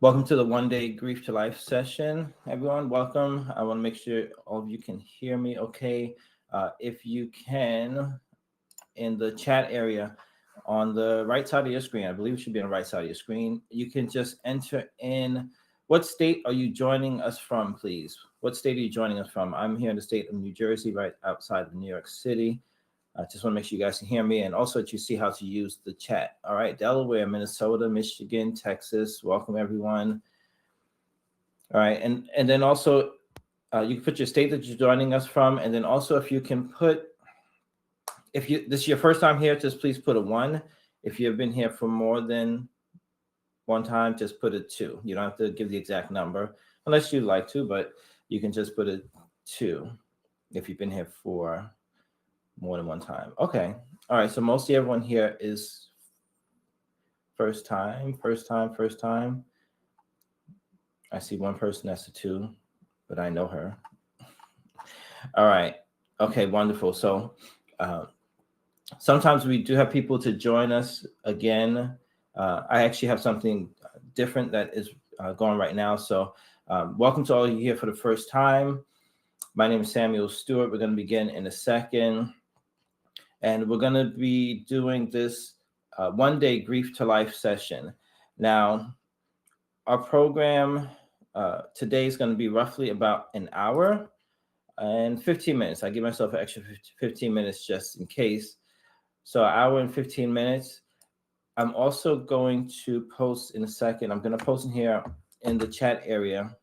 Welcome to the One Day Grief to Life session, everyone. Welcome. I want to make sure all of you can hear me okay. If you can, in the chat area on the right side of your screen, I believe it should be on the right side of your screen, you can just enter in what state are you joining us from, please? What state are you joining us from? I'm here in the state of New Jersey, right outside of New York City. I just want to make sure you guys can hear me and also that you see how to use the chat. All right, Delaware, Minnesota, Michigan, Texas. Welcome, everyone. All right, and then also you can put your state that you're joining us from, and then also if you can put, if this is your first time here, just please put a 1. If you've been here for more than one time, just put a 2. You don't have to give the exact number unless you like to, but you can just put a 2 if you've been here for more than one time. Okay. All right. So mostly everyone here is first time. I see one person that's a 2, but I know her. All right. Okay. Wonderful. So sometimes we do have people to join us again. I actually have something different that is going right now. So welcome to all of you here for the first time. My name is Samuel Stewart. We're going to begin in a second. And we're going to be doing this One Day Grief to Life session. Now, our program today is going to be roughly about an hour and 15 minutes. I give myself an extra 15 minutes just in case. So an hour and 15 minutes. I'm also going to post in a second. I'm going to post in here in the chat area,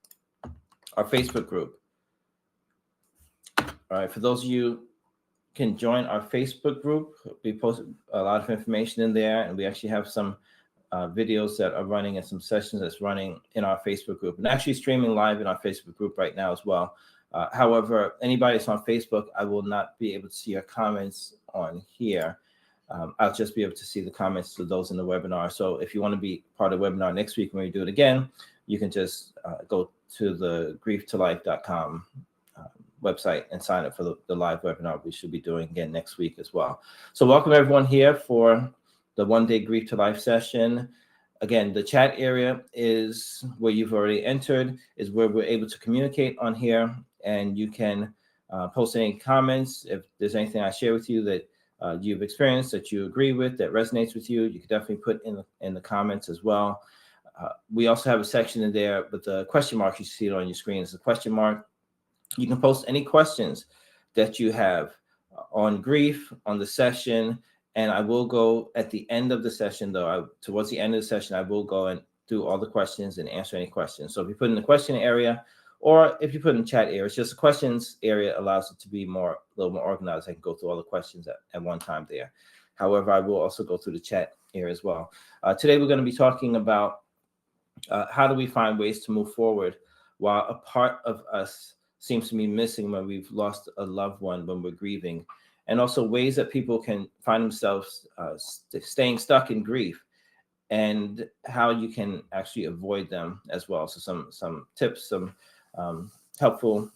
our Facebook group. All right, for those of you can join our Facebook group. We post a lot of information in there, and we actually have some videos that are running and some sessions that's running in our Facebook group, and actually streaming live in our Facebook group right now as well. However, anybody that's on Facebook, I will not be able to see your comments on here. I'll just be able to see the comments to those in the webinar. So if you want to be part of the webinar next week when we do it again, you can just go to the grieftolife.com website and sign up for the live webinar we should be doing again next week as well. So welcome everyone here for the One Day Grief to Life session. Again, the chat area is where you've already entered, is where we're able to communicate on here, and you can post any comments. If there's anything I share with you that you've experienced, that you agree with, that resonates with you, you can definitely put in the comments as well. We also have a section in there with the question mark. You see it on your screen. It's a question mark. You can post any questions that you have on grief, on the session, and I will go at the end of the session, though. Towards the end of the session, I will go and do all the questions and answer any questions. So if you put in the question area, or if you put in the chat area, it's just the questions area allows it to be a little more organized. I can go through all the questions at one time there. However, I will also go through the chat area as well. Today, we're going to be talking about how do we find ways to move forward while a part of us seems to be missing when we've lost a loved one, when we're grieving, and also ways that people can find themselves staying stuck in grief, and how you can actually avoid them as well. So some tips, some helpful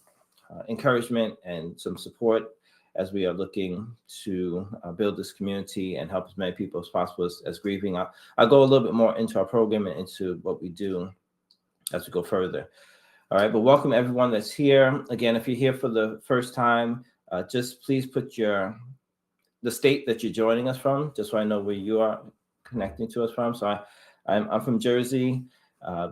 encouragement, and some support as we are looking to build this community and help as many people as possible as grieving. I'll go a little bit more into our program and into what we do as we go further. All right, but welcome everyone that's here. Again, if you're here for the first time, just please put the state that you're joining us from, just so I know where you are connecting to us from. So I'm from Jersey.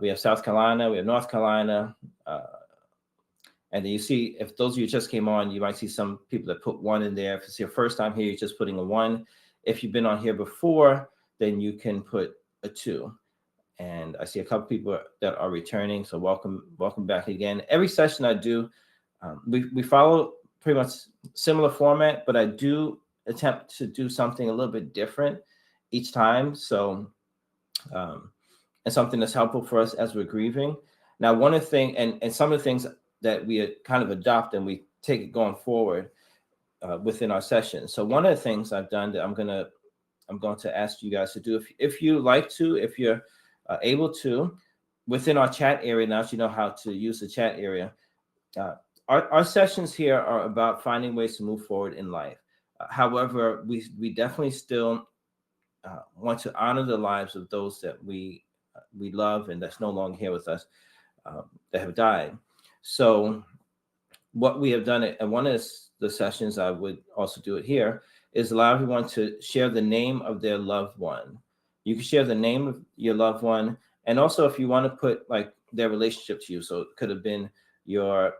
We have South Carolina, we have North Carolina. And then you see, if those of you just came on, you might see some people that put 1 in there. If it's your first time here, you're just putting a 1. If you've been on here before, then you can put a 2. And I see a couple people that are returning, so welcome back again. Every session I do, we follow pretty much similar format, but I do attempt to do something a little bit different each time. So, and something that's helpful for us as we're grieving. Now, one of the things, and some of the things that we kind of adopt and we take it going forward within our sessions. So one of the things I've done that I'm going to ask you guys to do, if you like to, if you're able to, within our chat area, now that you know how to use the chat area, our sessions here are about finding ways to move forward in life. However, we definitely still want to honor the lives of those that we we love and that's no longer here with us, that have died. So what we have done at one of the sessions, I would also do it here, is allow everyone to share the name of their loved one. You can share the name of your loved one, and also if you want to put like their relationship to you. So it could have been your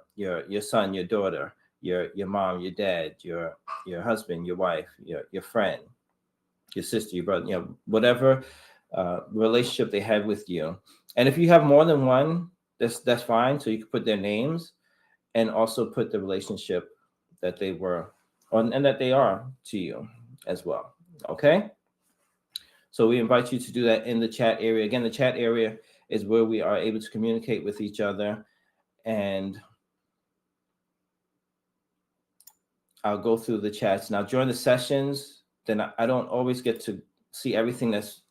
son, your daughter, your mom, your dad, your husband, your wife, your friend, your sister, your brother, whatever relationship they had with you. And if you have more than one, that's fine. So you can put their names and also put the relationship that they were on and that they are to you as well. Okay. So we invite you to do that in the chat area. Again, the chat area is where we are able to communicate with each other. And I'll go through the chats. Now, during the sessions, then I don't always get to see everything that's,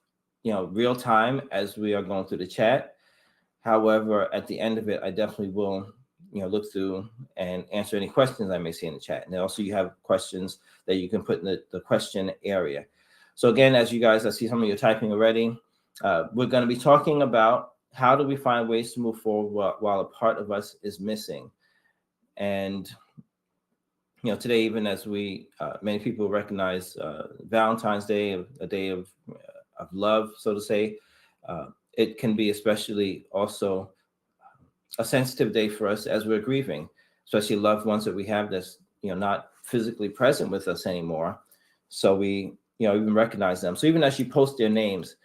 real time as we are going through the chat. However, at the end of it, I definitely will, look through and answer any questions I may see in the chat. And then also you have questions that you can put in the question area. So again, as you guys, I see some of you typing already. We're going to be talking about how do we find ways to move forward while a part of us is missing. And today, even as we many people recognize Valentine's Day, a day of love, so to say, it can be especially also a sensitive day for us as we're grieving, especially loved ones that we have that's not physically present with us anymore. So we even recognize them. So even as you post their names,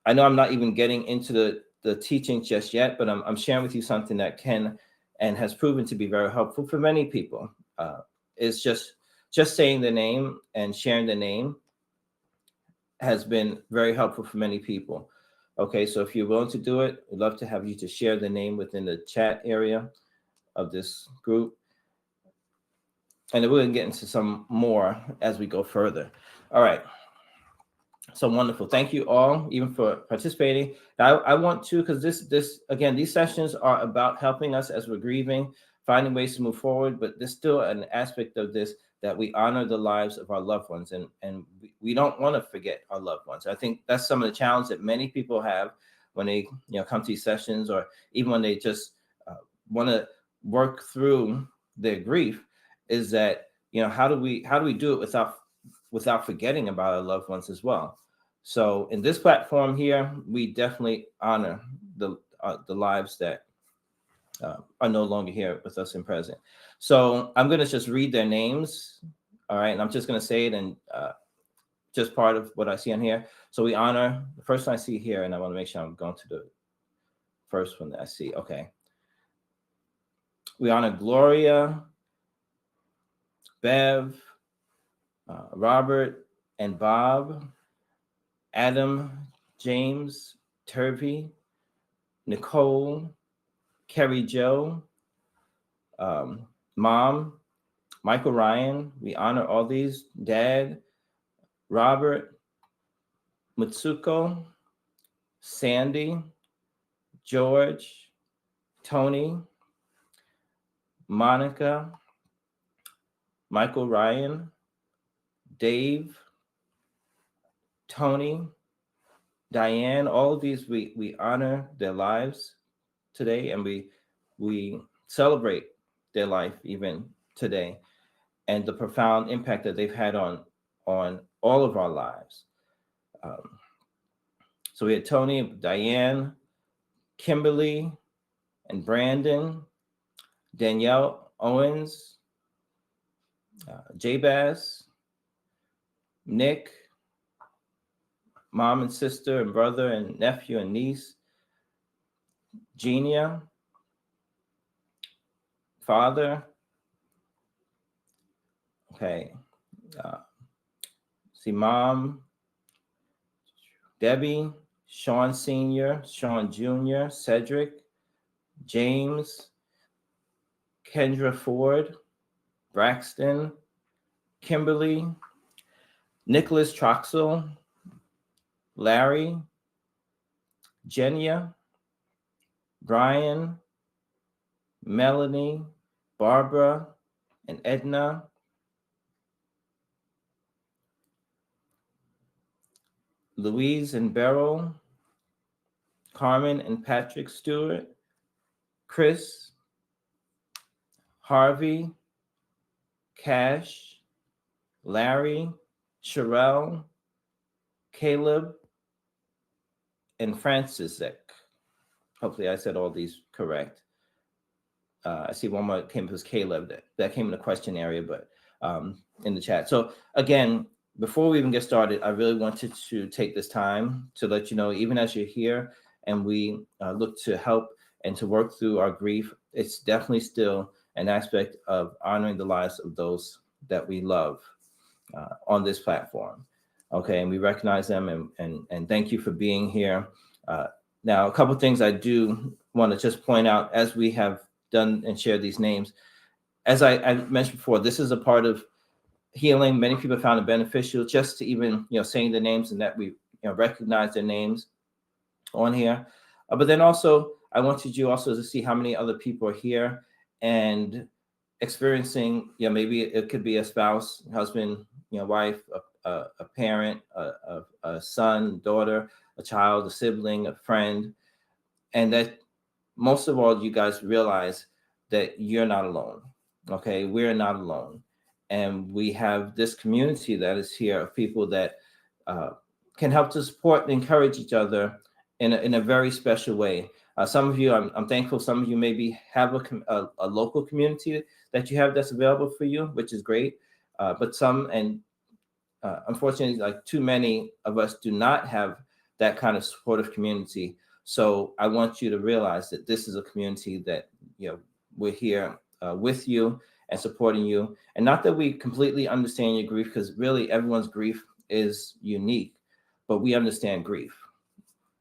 I know I'm not even getting into the teaching just yet, but I'm sharing with you something that can and has proven to be very helpful for many people. It's just saying the name and sharing the name has been very helpful for many people. Okay, so if you're willing to do it, we'd love to have you to share the name within the chat area of this group. And then we're going to get into some more as we go further. All right. So wonderful. Thank you all, even for participating. I want to, because this again, these sessions are about helping us as we're grieving, finding ways to move forward, but there's still an aspect of this that we honor the lives of our loved ones, and we don't want to forget our loved ones. I think that's some of the challenge that many people have when they come to these sessions, or even when they just want to work through their grief, is that how do we do it without forgetting about our loved ones as well. So in this platform here, we definitely honor the lives that are no longer here with us in present. So I'm going to just read their names. All right. And I'm just going to say it and just part of what I see on here. So we honor the first one I see here, and I want to make sure I'm going to the first one that I see. Okay. We honor Gloria, Bev, Robert and Bob, Adam, James, Turvey, Nicole, Kerry Joe, Mom, Michael Ryan. We honor all these. Dad, Robert, Mutsuko, Sandy, George, Tony, Monica, Michael Ryan, Dave, Tony, Diane. All of these we honor their lives today, and we celebrate their life even today, and the profound impact that they've had on all of our lives. So we had Tony, Diane, Kimberly, and Brandon, Danielle Owens, Jabaz, Nick, mom and sister and brother and nephew and niece, Genia, father. Okay. See, mom, Debbie, Sean Sr., Sean Jr., Cedric, James, Kendra Ford, Braxton, Kimberly, Nicholas Troxel, Larry, Jenia, Brian, Melanie, Barbara, and Edna, Louise and Beryl, Carmen and Patrick Stewart, Chris, Harvey, Cash, Larry, Sherelle, Caleb, and Francisek. Hopefully I said all these correct. I see one more came was Caleb. That came in the question area, but in the chat. So again, before we even get started, I really wanted to take this time to let you know, even as you're here and we look to help and to work through our grief, it's definitely still an aspect of honoring the lives of those that we love on this platform. Okay, and we recognize them and thank you for being here. Now, a couple of things I do want to just point out as we have done and shared these names. As I mentioned before, this is a part of healing. Many people found it beneficial just to even, saying the names and that we, recognize their names on here. But then also, I wanted you also to see how many other people are here and experiencing, maybe it could be a spouse, husband, wife, a parent, a son, daughter, a child, a sibling, a friend, and that most of all, you guys realize that you're not alone. Okay, we're not alone, and we have this community that is here of people that can help to support and encourage each other in a very special way. Some of you, I'm thankful. Some of you maybe have a local community that you have that's available for you, which is great. But some, and unfortunately, like too many of us do not have that kind of supportive community. So I want you to realize that this is a community that, we're here with you and supporting you. And not that we completely understand your grief, because really everyone's grief is unique, but we understand grief.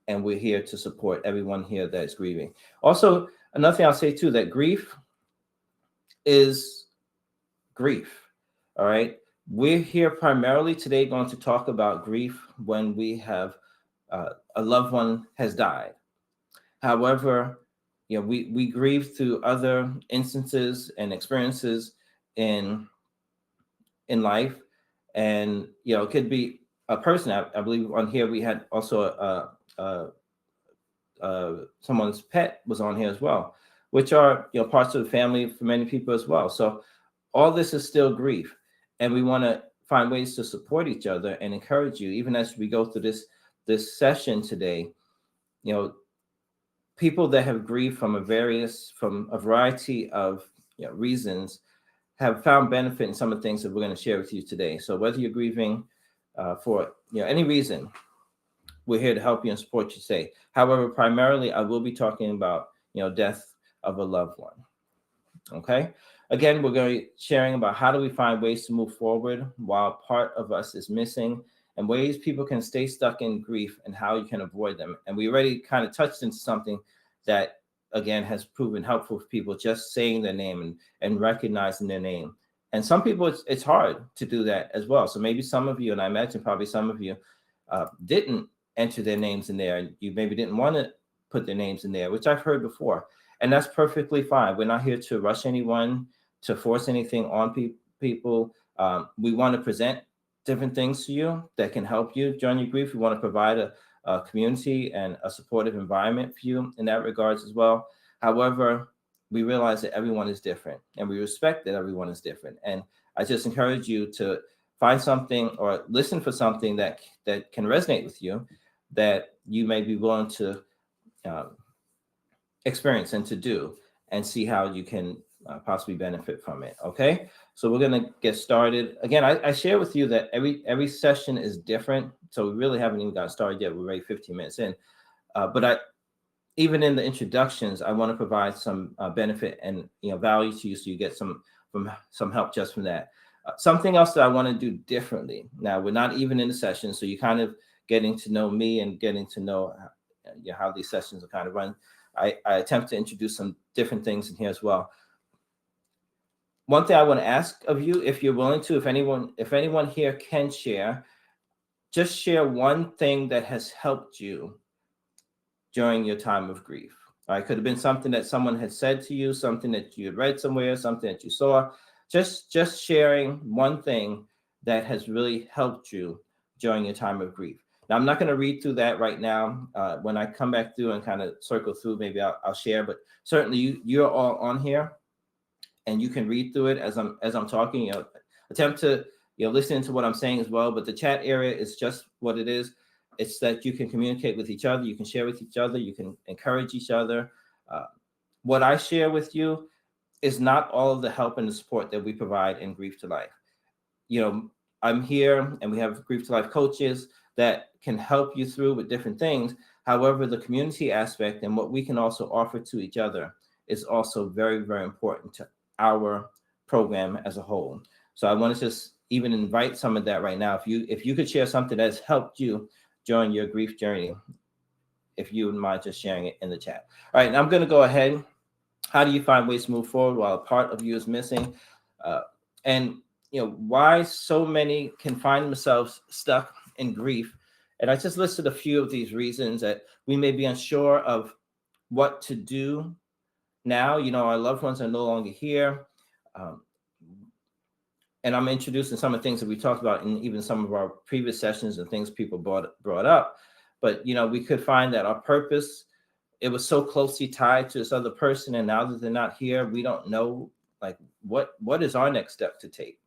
And we're here to support everyone here that is grieving. Also, another thing I'll say too, that grief is grief. All right. We're here primarily today going to talk about grief when we have a loved one has died. However, we grieve through other instances and experiences in life. And, it could be a person. I believe on here we had also someone's pet was on here as well, which are, parts of the family for many people as well. So all this is still grief. And we want to find ways to support each other and encourage you, even as we go through this session today. People that have grieved from a variety of reasons have found benefit in some of the things that we're going to share with you today. So whether you're grieving for any reason, we're here to help you and support you today. However, primarily I will be talking about death of a loved one. Okay. Again, we're going to be sharing about how do we find ways to move forward while part of us is missing, and ways people can stay stuck in grief and how you can avoid them. And we already kind of touched into something that, again, has proven helpful for people, just saying their name and recognizing their name. And some people, it's hard to do that as well. So maybe some of you, and I imagine probably some of you, didn't enter their names in there, and you maybe didn't want to put their names in there, which I've heard before. And that's perfectly fine. We're not here to rush anyone, to force anything on people. We want to present different things to you that can help you during your grief. We want to provide a community and a supportive environment for you in that regards as well. However, we realize that everyone is different, and we respect that everyone is different. And I just encourage you to find something or listen for something that can resonate with you, that you may be willing to experience and to do, and see how you can possibly benefit from it. Okay, so we're going to get started. Again, I share with you that every session is different, so we really haven't even got started yet. We're already 15 minutes in, but even in the introductions, I want to provide some benefit and value to you, so you get some help just from that. Something else that I want to do differently. Now, we're not even in the session, so you're kind of getting to know me and getting to know how these sessions are kind of run. I attempt to introduce some different things in here as well. One thing I want to ask of you, if you're willing to, if anyone here can share, just share one thing that has helped you during your time of grief. It could have been something that someone had said to you, something that you had read somewhere, something that you saw. Just sharing one thing that has really helped you during your time of grief. Now, I'm not going to read through that right now. When I come back through and kind of circle through, maybe I'll share. But certainly, you're all on here, and you can read through it as I'm talking. Attempt to listen to what I'm saying as well. But the chat area is just what it is. It's that you can communicate with each other, you can share with each other, you can encourage each other. What I share with you is not all of the help and the support that we provide in Grief to Life. I'm here, and we have Grief to Life coaches that can help you through with different things. However, the community aspect and what we can also offer to each other is also very, very important to our program as a whole. So I want to just even invite some of that right now. If you could share something that's helped you during your grief journey, if you wouldn't mind just sharing it in the chat. All right, now I'm going to go ahead. How do you find ways to move forward while a part of you is missing? And why so many can find themselves stuck in grief. And I just listed a few of these reasons that we may be unsure of what to do now. Our loved ones are no longer here. And I'm introducing some of the things that we talked about in even some of our previous sessions and things people brought up. But, we could find that our purpose, it was so closely tied to this other person. And now that they're not here, we don't know, like, what is our next step to take?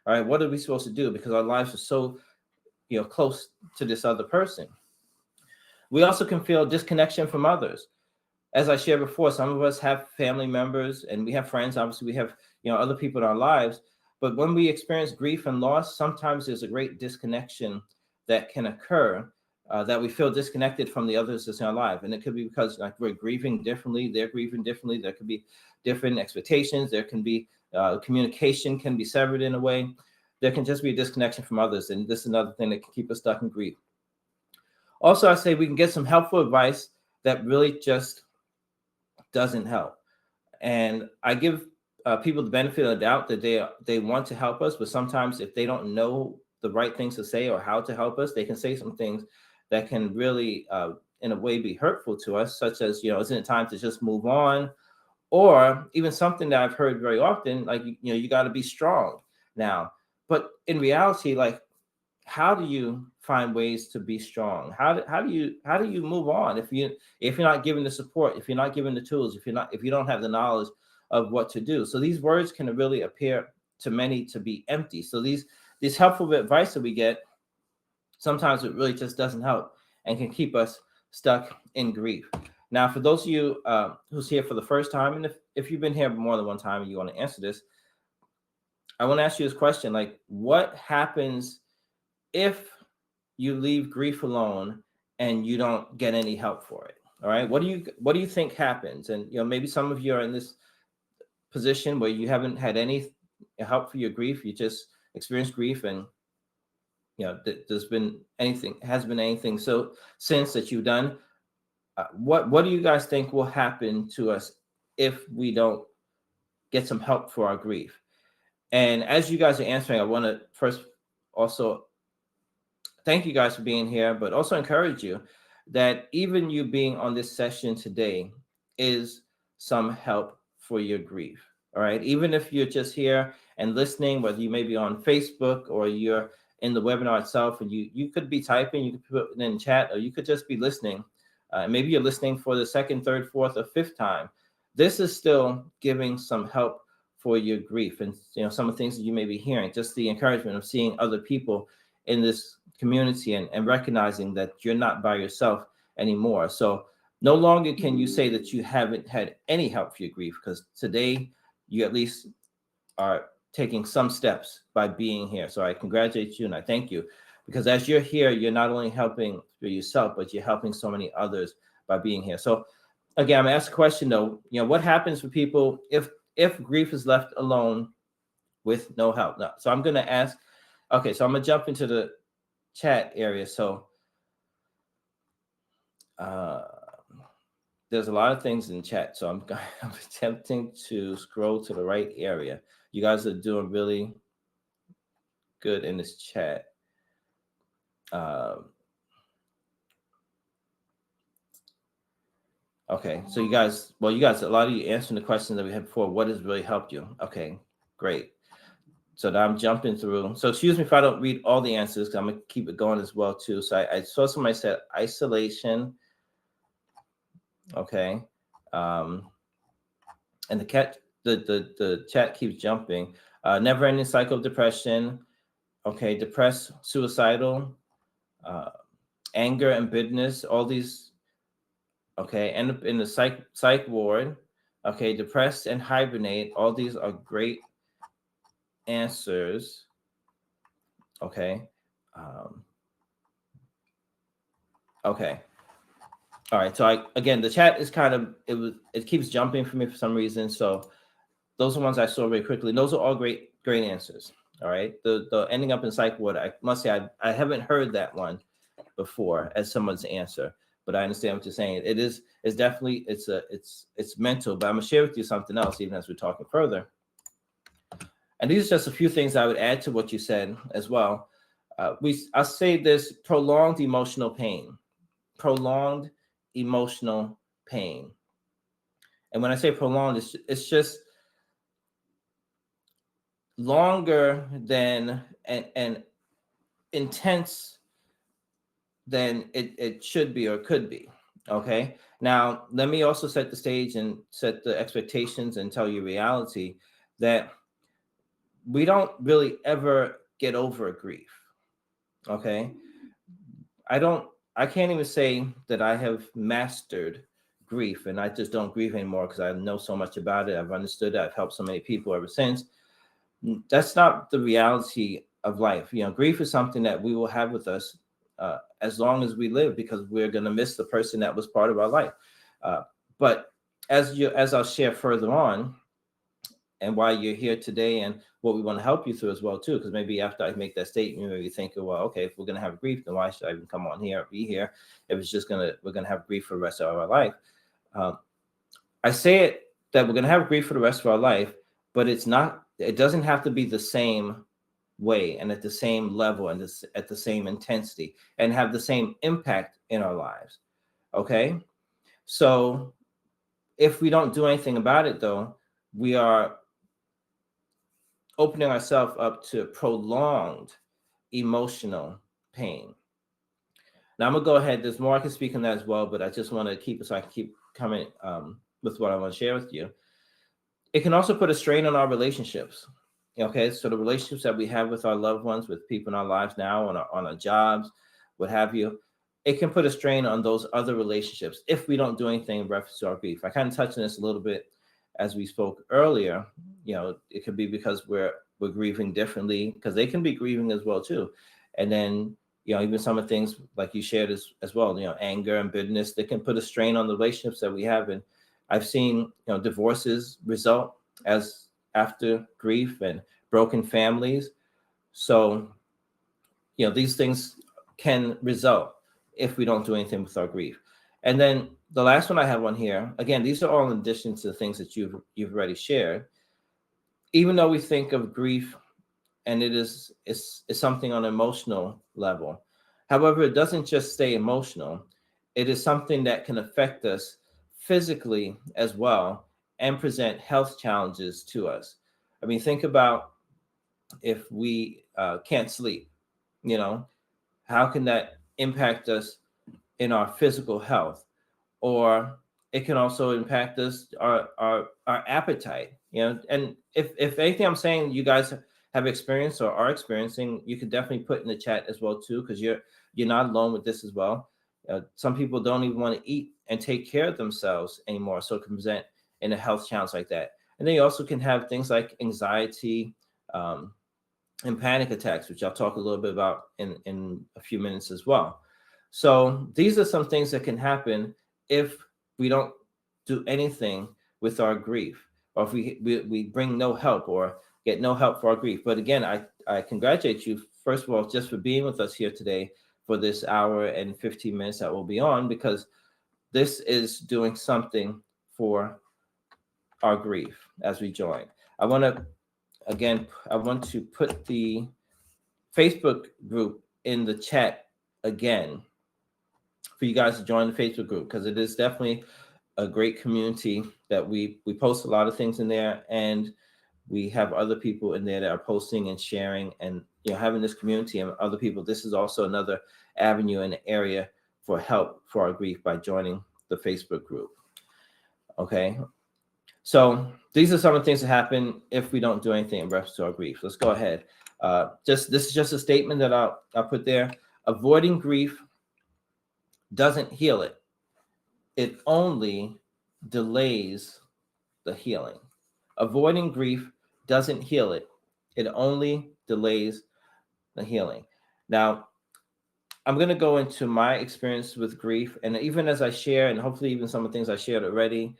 All right, what are we supposed to do? Because our lives are so, close to this other person. We also can feel disconnection from others. As I shared before, some of us have family members and we have friends. Obviously, we have, other people in our lives. But when we experience grief and loss, sometimes there's a great disconnection that can occur, that we feel disconnected from the others that's in our life. And it could be because we're grieving differently, they're grieving differently. There could be different expectations. There can be communication can be severed in a way. There can just be a disconnection from others. And this is another thing that can keep us stuck in grief. Also, I say we can get some helpful advice that really just doesn't help. And I give people the benefit of the doubt that they want to help us, but sometimes if they don't know the right things to say or how to help us, they can say some things that can really, in a way, be hurtful to us, such as, isn't it time to just move on? Or even something that I've heard very often, like, you got to be strong now. But in reality, like, how do you find ways to be strong? How do you move on if you're not given the support, if you're not given the tools, if you don't have the knowledge of what to do? So these words can really appear to many to be empty. So these helpful advice that we get, sometimes it really just doesn't help and can keep us stuck in grief. Now, for those of you who's here for the first time, and if you've been here more than one time and you want to answer this, I want to ask you this question: like, what happens if you leave grief alone and you don't get any help for it? All right, what do you think happens? And maybe some of you are in this position where you haven't had any help for your grief. You just experienced grief, and has been anything so since that you've done. What do you guys think will happen to us if we don't get some help for our grief? And as you guys are answering, I want to first also thank you guys for being here, but also encourage you that even you being on this session today is some help for your grief. All right. Even if you're just here and listening, whether you may be on Facebook or you're in the webinar itself, and you could be typing, you could put it in chat, or you could just be listening. Maybe you're listening for the second, third, fourth, or fifth time. This is still giving some help for your grief. And some of the things that you may be hearing, just the encouragement of seeing other people in this community and recognizing that you're not by yourself anymore. So no longer can you say that you haven't had any help for your grief, because today you at least are taking some steps by being here. So I congratulate you and I thank you, because as you're here, you're not only helping for yourself, but you're helping so many others by being here. So again, I'm gonna ask a question though, what happens for people if grief is left alone with no help? Now, so I'm gonna ask, okay, so I'm gonna jump into the chat area. So there's a lot of things in chat, so I'm attempting to scroll to the right area. You guys are doing really good in this chat. Okay, so you guys, a lot of you answering the questions that we had before. What has really helped you? Okay, great. So that I'm jumping through. So excuse me if I don't read all the answers, because I'm gonna keep it going as well too. So I saw somebody said isolation. Okay. And the chat keeps jumping. Never ending cycle of depression. Okay, depressed, suicidal, anger and bitterness, all these, okay, end up in the psych ward. Okay, depressed and hibernate, all these are great answers. Okay. Okay. All right. So again, the chat is kind of, it keeps jumping for me for some reason. So those are ones I saw very quickly. Those are all great answers. All right. The ending up in psych ward, I must say I haven't heard that one before as someone's answer, but I understand what you're saying. It's definitely, it's mental, but I'm gonna share with you something else even as we're talking further. And these are just a few things I would add to what you said as well. I'll say this: prolonged emotional pain. Prolonged emotional pain. And when I say prolonged, it's just longer than and intense than it should be or could be. Okay. Now, let me also set the stage and set the expectations and tell you reality that we don't really ever get over grief. Okay. I can't even say that I have mastered grief and I just don't grieve anymore because I know so much about it. I've understood it. I've helped so many people ever since. That's not the reality of life. Grief is something that we will have with us as long as we live, because we're going to miss the person that was part of our life. But as I'll share further on, and why you're here today, and what we want to help you through as well too, because maybe after I make that statement, you may be thinking, well, okay, if we're going to have grief, then why should I even come on here or be here if it's just we're going to have grief for the rest of our life? I say it that we're going to have grief for the rest of our life, but it doesn't have to be the same way and at the same level and at the same intensity and have the same impact in our lives. Okay. So if we don't do anything about it, though, we are opening ourselves up to prolonged emotional pain. Now I'm gonna go ahead. There's more I can speak on that as well, but I just want to keep it so I can keep coming with what I want to share with you. It can also put a strain on our relationships. Okay, so the relationships that we have with our loved ones, with people in our lives now, on our jobs, what have you, it can put a strain on those other relationships if we don't do anything in reference to our grief. I kind of touched on this a little bit as we spoke earlier. It could be because we're grieving differently, because they can be grieving as well too. And then, even some of the things like you shared as well, anger and bitterness, that can put a strain on the relationships that we have. And I've seen, divorces result as after grief and broken families. So, these things can result if we don't do anything with our grief. And then the last one I have on here, again, these are all in addition to the things that you've already shared. Even though we think of grief and it's something on an emotional level, however, it doesn't just stay emotional. It is something that can affect us physically as well and present health challenges to us. I mean, think about if we can't sleep, how can that impact us in our physical health? Or it can also impact us, our appetite, and if anything I'm saying you guys have experienced or are experiencing, you can definitely put in the chat as well too, because you're not alone with this as well. Some people don't even want to eat and take care of themselves anymore, so it can present in a health challenge like that. And then you also can have things like anxiety and panic attacks, which I'll talk a little bit about in a few minutes as well. So these are some things that can happen if we don't do anything with our grief, or if we bring no help or get no help for our grief. But again, I congratulate you, first of all, just for being with us here today for this hour and 15 minutes that we'll be on, because this is doing something for our grief as we join. I want to put the Facebook group in the chat again for you guys to join the Facebook group, because it is definitely a great community that we post a lot of things in there. And We have other people in there that are posting and sharing, and having this community and other people. This is also another avenue and area for help for our grief by joining the Facebook group. Okay, so these are some of the things that happen if we don't do anything in reference to our grief. Let's go ahead. This is just a statement that I'll put there. Avoiding grief doesn't heal it. It only delays the healing. Avoiding grief doesn't heal it. It only delays the healing. Now, I'm going to go into my experience with grief, and even as I share, and hopefully even some of the things I shared already,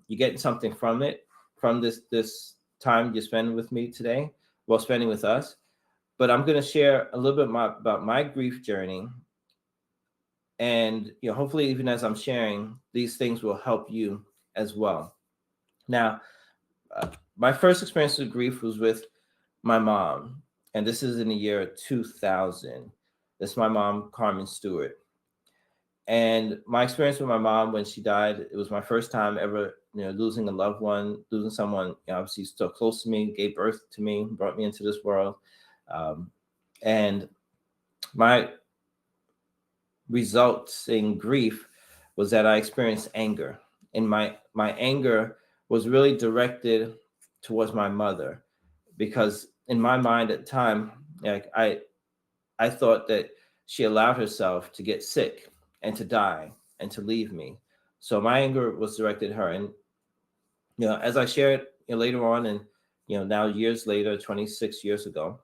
you get something from it, from this time you spend with me today, while spending with us. But I'm going to share a little bit about my grief journey, and hopefully even as I'm sharing, these things will help you as well. Now, my first experience with grief was with my mom, and this is in the year 2000. This is my mom, Carmen Stewart. And my experience with my mom when she died, it was my first time ever, losing a loved one, losing someone, obviously still close to me, gave birth to me, brought me into this world. And my results in grief was that I experienced anger. And my anger was really directed towards my mother, because in my mind at the time, like I thought that she allowed herself to get sick and to die and to leave me. So my anger was directed at her. And as I shared later on, and now years later, 26 years ago,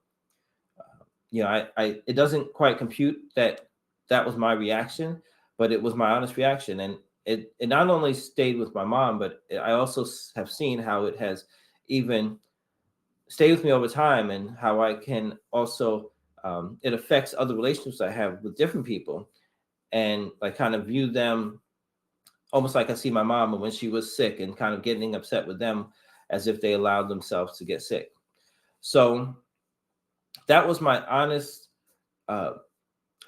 it doesn't quite compute that was my reaction, but it was my honest reaction. And it not only stayed with my mom, but I also have seen how it has even stayed with me over time, and how I can also it affects other relationships I have with different people, and like kind of view them almost like I see my mom when she was sick, and kind of getting upset with them as if they allowed themselves to get sick. So that was my honest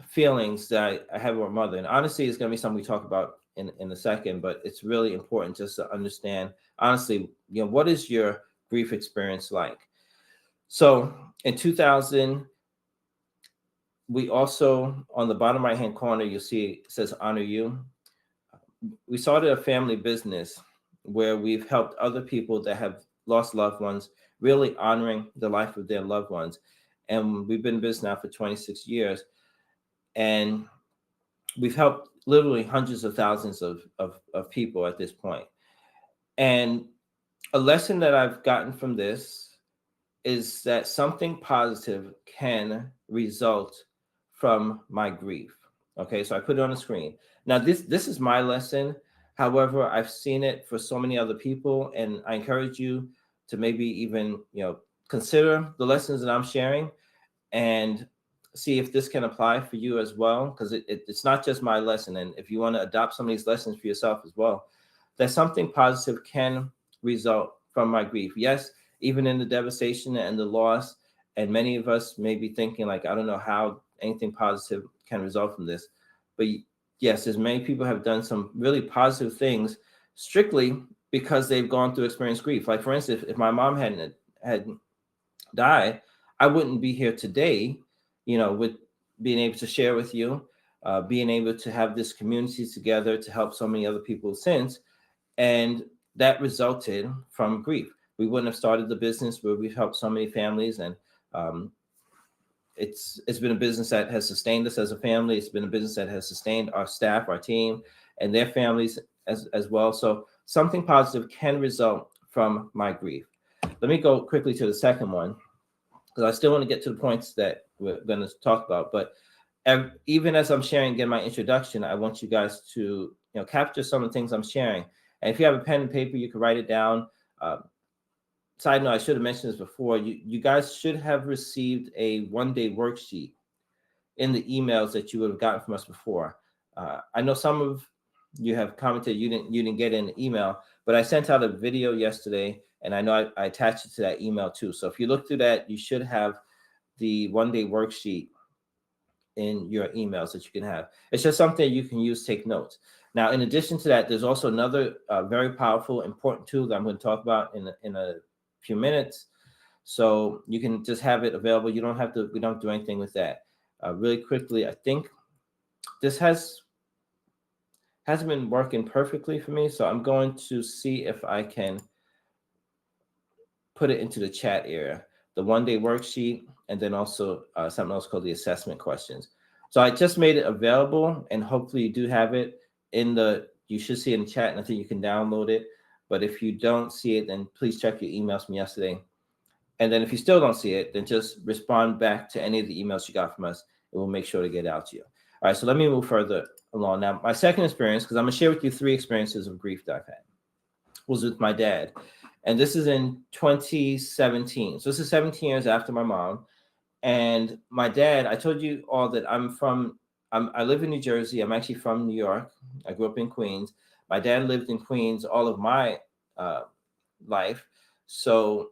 feelings that I have with my mother. And honesty is going to be something we talk about in a second, but it's really important just to understand, honestly, what is your grief experience like? So in 2000, we also, on the bottom right-hand corner, you'll see it says honor you. We started a family business where we've helped other people that have lost loved ones, really honoring the life of their loved ones. And we've been in business now for 26 years. And we've helped literally hundreds of thousands of people at this point. And a lesson that I've gotten from this is that something positive can result from my grief. Okay, so I put it on the screen. Now, this is my lesson. However, I've seen it for so many other people, and I encourage you to maybe even consider the lessons that I'm sharing and see if this can apply for you as well, because it's not just my lesson. And if you want to adopt some of these lessons for yourself as well, that something positive can result from my grief. Yes, even in the devastation and the loss, and many of us may be thinking like, I don't know how anything positive can result from this. But yes, as many people have done some really positive things strictly because they've gone through experienced grief. Like, for instance, if my mom hadn't died, I wouldn't be here today, with being able to share with you, being able to have this community together to help so many other people since. And that resulted from grief. We wouldn't have started the business where we've helped so many families. And it's been a business that has sustained us as a family. It's been a business that has sustained our staff, our team, and their families as well. So something positive can result from my grief. Let me go quickly to the second one, because I still want to get to the points that we're going to talk about. But even as I'm sharing again my introduction, I want you guys to capture some of the things I'm sharing. And if you have a pen and paper, you can write it down. Side note, I should have mentioned this before. You guys should have received a one-day worksheet in the emails that you would have gotten from us before. I know some of you have commented you didn't get an email, but I sent out a video yesterday, and I know I attached it to that email too. So if you look through that, you should have the one-day worksheet in your emails that you can have. It's just something you can use, take notes. Now, in addition to that, there's also another very powerful, important tool that I'm going to talk about in a few minutes. So you can just have it available. We don't do anything with that. Really quickly, I think this hasn't been working perfectly for me. So I'm going to see if I can put it into the chat area, the 1-day worksheet, and then also something else called the assessment questions. So I just made it available, and hopefully you do have it you should see it in the chat, and I think you can download it. But if you don't see it, then please check your emails from yesterday. And then if you still don't see it, then just respond back to any of the emails you got from us, and we'll make sure to get it out to you. All right, so let me move further along. Now, my second experience, because I'm going to share with you 3 experiences of grief that I've had, was with my dad. And this is in 2017. So this is 17 years after my mom. And my dad, I told you all that I live in New Jersey. I'm actually from New York. I grew up in Queens. My dad lived in Queens all of my life. So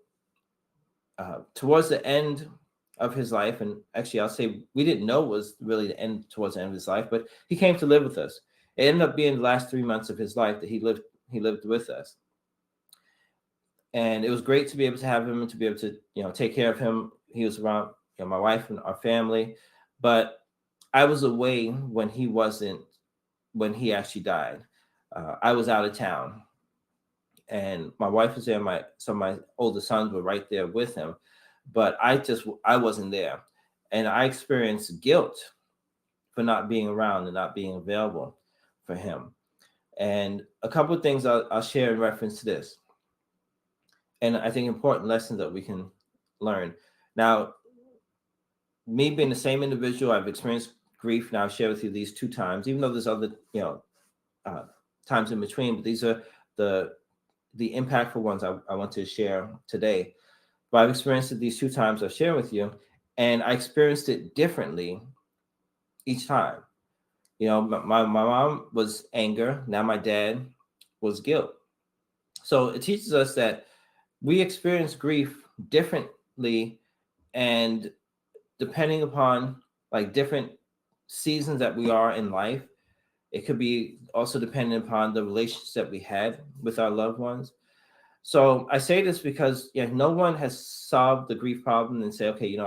towards the end of his life, and actually I'll say we didn't know it was really the end, towards the end of his life, but he came to live with us. It ended up being the last 3 months of his life that he lived with us. And it was great to be able to have him and to be able to, take care of him. He was around, my wife and our family, but I was away when he actually died. I was out of town, and my wife was there. Some of my older sons were right there with him, but I wasn't there. And I experienced guilt for not being around and not being available for him. And a couple of things I'll share in reference to this. And I think important lessons that we can learn. Now, me being the same individual, I've experienced grief. Now I've shared with you these 2 times, even though there's other, times in between, but these are the impactful ones I want to share today. But I've experienced it these 2 times I've shared with you, and I experienced it differently each time. My mom was anger. Now my dad was guilt. So it teaches us that we experience grief differently, and depending upon different seasons that we are in life. It could be also dependent upon the relationships that we had with our loved ones. So I say this because no one has solved the grief problem and say, okay,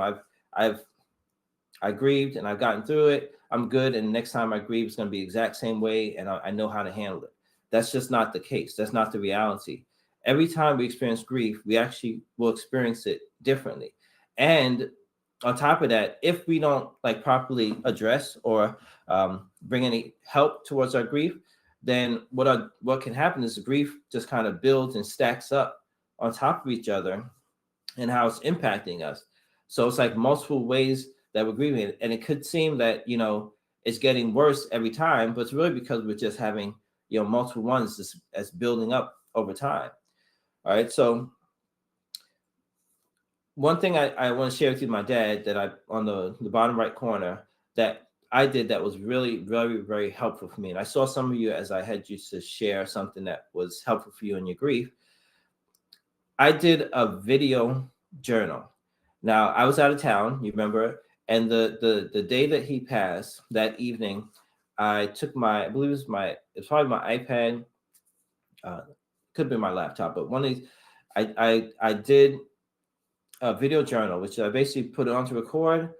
I grieved and I've gotten through it. I'm good. And next time I grieve, it's going to be the exact same way. And I know how to handle it. That's just not the case. That's not the reality. Every time we experience grief, we actually will experience it differently. And on top of that, if we don't properly address or bring any help towards our grief, then what can happen is the grief just kind of builds and stacks up on top of each other, and how it's impacting us. So it's multiple ways that we're grieving, and it could seem that it's getting worse every time, but it's really because we're just having multiple ones as building up over time. All right, so one thing I want to share with you, my dad, that on the bottom right corner, that I did that was really, very, very helpful for me. And I saw some of you as I had you to share something that was helpful for you in your grief. I did a video journal. Now, I was out of town, you remember, and the day that he passed, that evening, I took I believe it's probably my iPad, could be my laptop, but one of these, I did a video journal, which I basically put it on to record,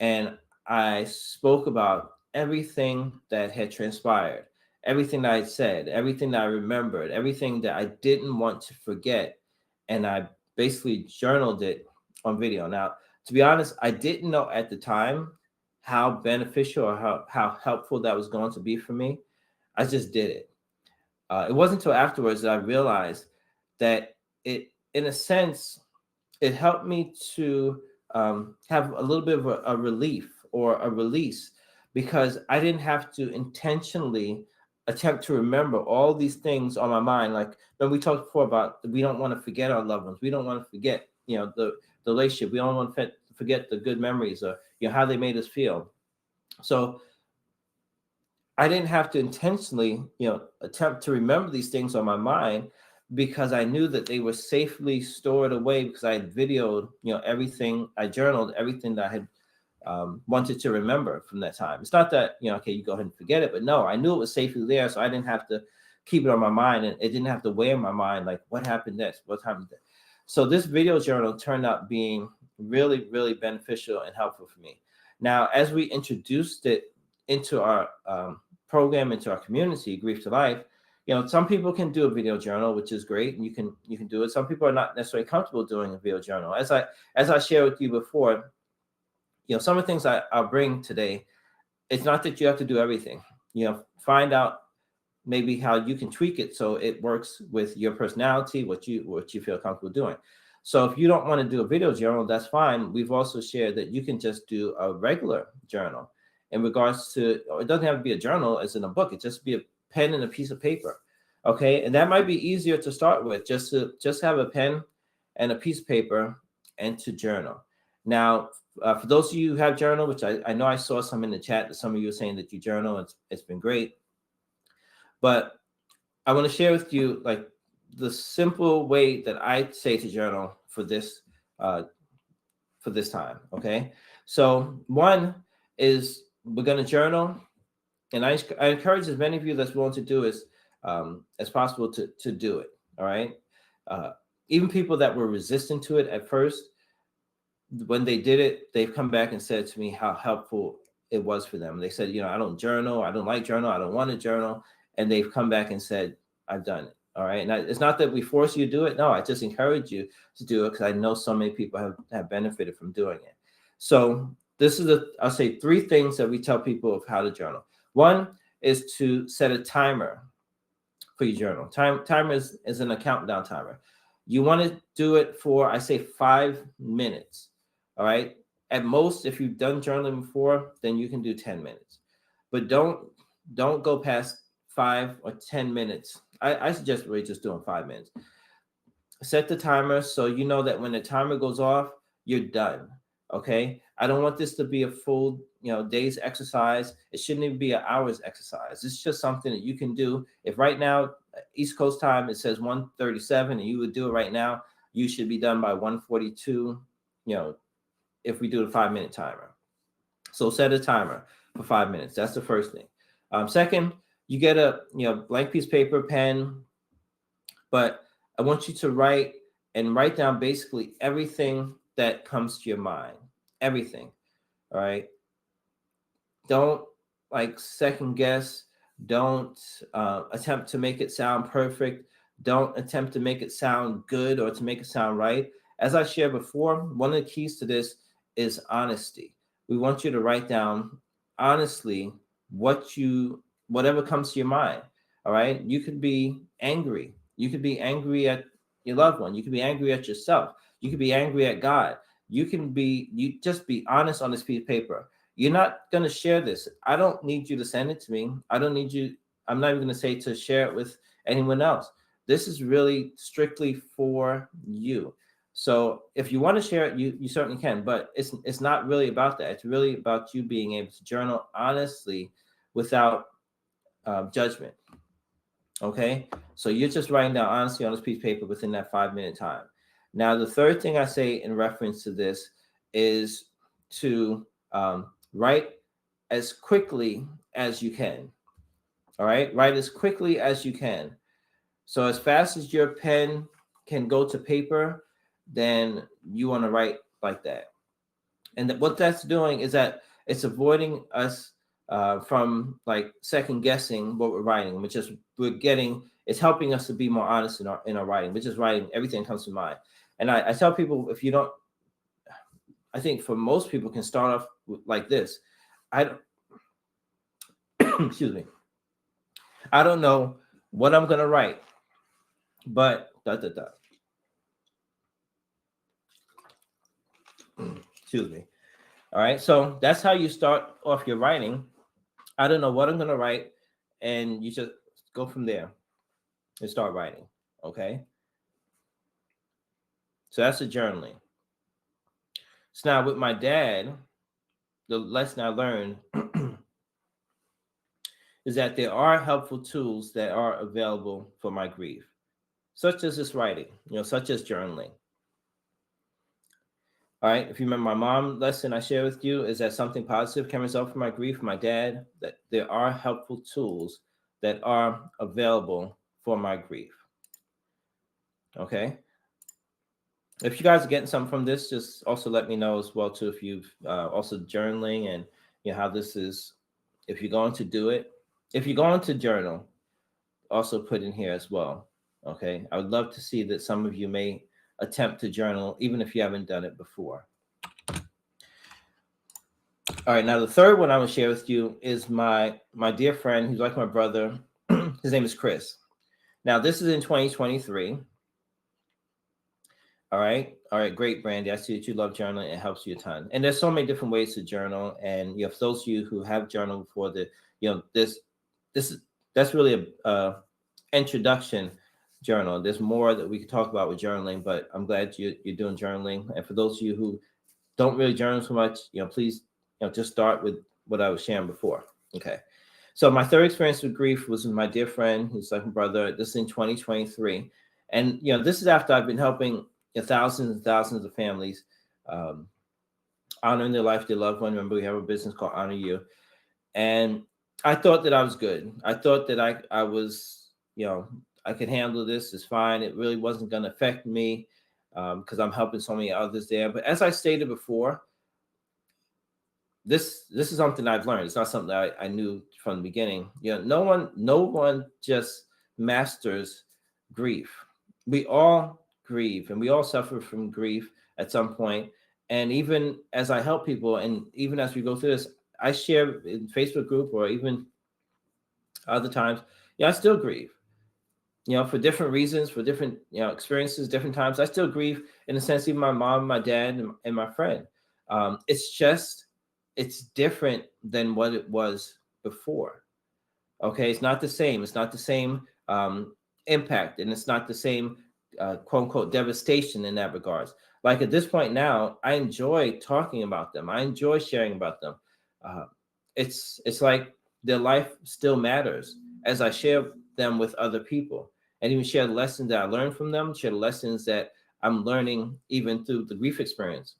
and I spoke about everything that had transpired, everything that I said, everything that I remembered, everything that I didn't want to forget, and I basically journaled it on video. Now, to be honest, I didn't know at the time how beneficial or how helpful that was going to be for me. I just did it. It wasn't until afterwards that I realized that it, in a sense, it helped me to have a little bit of a relief or a release, because I didn't have to intentionally attempt to remember all these things on my mind. Like when we talked before about, we don't want to forget our loved ones. We don't want to forget, the relationship. We don't want to forget the good memories or, how they made us feel. So I didn't have to intentionally, attempt to remember these things on my mind, because I knew that they were safely stored away, because I had videoed, everything. I journaled everything that I had wanted to remember from that time. It's not that, okay, you go ahead and forget it, but no, I knew it was safely there. So I didn't have to keep it on my mind, and it didn't have to weigh on my mind. Like, what happened next? What happened? So this video journal turned out being really, really beneficial and helpful for me. Now, as we introduced it into our program, into our community, Grief to Life, some people can do a video journal, which is great, and you can do it. Some people are not necessarily comfortable doing a video journal. As I shared with you before, some of the things I'll bring today, it's not that you have to do everything. Find out maybe how you can tweak it so it works with your personality, what you feel comfortable doing. So if you don't want to do a video journal, that's fine. We've also shared that you can just do a regular journal in regards to, it doesn't have to be a journal as in a book. It just be a pen and a piece of paper. Okay. And that might be easier to start with, just have a pen and a piece of paper and to journal. Now, for those of you who have journal, which I know I saw some in the chat that some of you are saying that you journal, it's been great. But I want to share with you like the simple way that I say to journal for this time. Okay. So one is we're going to journal, and I encourage as many of you that's willing to do as possible to do it. All right. Even people that were resistant to it at first, when they did it, they've come back and said to me how helpful it was for them. They said, I don't journal. I don't like journal. I don't want to journal. And they've come back and said, I've done it. All right. And it's not that we force you to do it. No, I just encourage you to do it because I know so many people have benefited from doing it. So this is I'll say 3 things that we tell people of how to journal. One is to set a timer for your journal. Timer is an countdown timer. You want to do it for, I say, 5 minutes. All right. At most, if you've done journaling before, then you can do 10 minutes. But don't go past 5 or 10 minutes. I suggest really just doing 5 minutes. Set the timer so you know that when the timer goes off, you're done. Okay. I don't want this to be a full, day's exercise. It shouldn't even be an hour's exercise. It's just something that you can do. If right now, East Coast time, it says 1:37 and you would do it right now, you should be done by 1:42, if we do the 5-minute timer. So set a timer for 5 minutes. That's the first thing. Second, you get a blank piece of paper, pen, but I want you to write down basically everything that comes to your mind. Everything. All right. Don't second guess. Don't attempt to make it sound perfect. Don't attempt to make it sound good or to make it sound right. As I shared before, one of the keys to this is honesty. We want you to write down honestly whatever comes to your mind. All right. You could be angry. You could be angry at your loved one. You could be angry at yourself. You could be angry at God. You just be honest on this piece of paper. You're not going to share this. I don't need you to send it to me. I'm not even going to say to share it with anyone else. This is really strictly for you. So if you want to share it, you certainly can, but it's not really about that. It's really about you being able to journal honestly without judgment. Okay. So you're just writing down honestly on this piece of paper within that 5-minute time. Now, the third thing I say in reference to this is to write as quickly as you can. All right. Write as quickly as you can. So as fast as your pen can go to paper, then you want to write like that. And what that's doing is that it's avoiding us from second guessing what we're writing, which is it's helping us to be more honest in our writing, which is writing everything that comes to mind. And I tell people, if you don't, I think for most people can start off like this. Excuse me. I don't know what I'm going to write, but excuse me. All right. So that's how you start off your writing. I don't know what I'm going to write. And you just go from there and start writing. Okay. So that's the journaling. So now with my dad, the lesson I learned is that there are helpful tools that are available for my grief, such as this writing, such as journaling. All right. If you remember my mom lesson I shared with you, is that something positive can result from my grief, my dad, that there are helpful tools that are available for my grief. Okay. If you guys are getting something from this, just also let me know as well too. If you've also journaling and how this is, if you're going to do it, if you're going to journal, also put in here as well. Okay, I would love to see that some of you may attempt to journal, even if you haven't done it before. All right, now the third one I will share with you is my dear friend who's like my brother. His name is Chris. Now this is in 2023. All right, great, Brandy. I see that you love journaling. It helps you a ton. And there's so many different ways to journal. And for those of you who have journaled before, this is that's really a introduction journal. There's more that we could talk about with journaling, but I'm glad you're doing journaling. And for those of you who don't really journal so much, please, just start with what I was sharing before. Okay. So my third experience with grief was with my dear friend, his second brother. This is in 2023. And, this is after I've been helping thousands and thousands of families, honoring their life, their loved one. Remember, we have a business called Honor You. And I thought that I was good. I thought that I was, I could handle this. It's fine. It really wasn't going to affect me because I'm helping so many others there. But as I stated before, this is something I've learned. It's not something that I knew from the beginning. No one just masters grief. We all grieve and we all suffer from grief at some point. And even as I help people, and even as we go through this, I share in Facebook group or even other times, I still grieve. For different reasons, for different experiences, different times. I still grieve in a sense. Even my mom, my dad, and my friend. It's different than what it was before. Okay, it's not the same. It's not the same impact, and it's not the same quote unquote devastation in that regards. Like at this point now, I enjoy talking about them. I enjoy sharing about them. It's like their life still matters as I share them with other people, and even share the lessons that I learned from them, share the lessons that I'm learning even through the grief experience.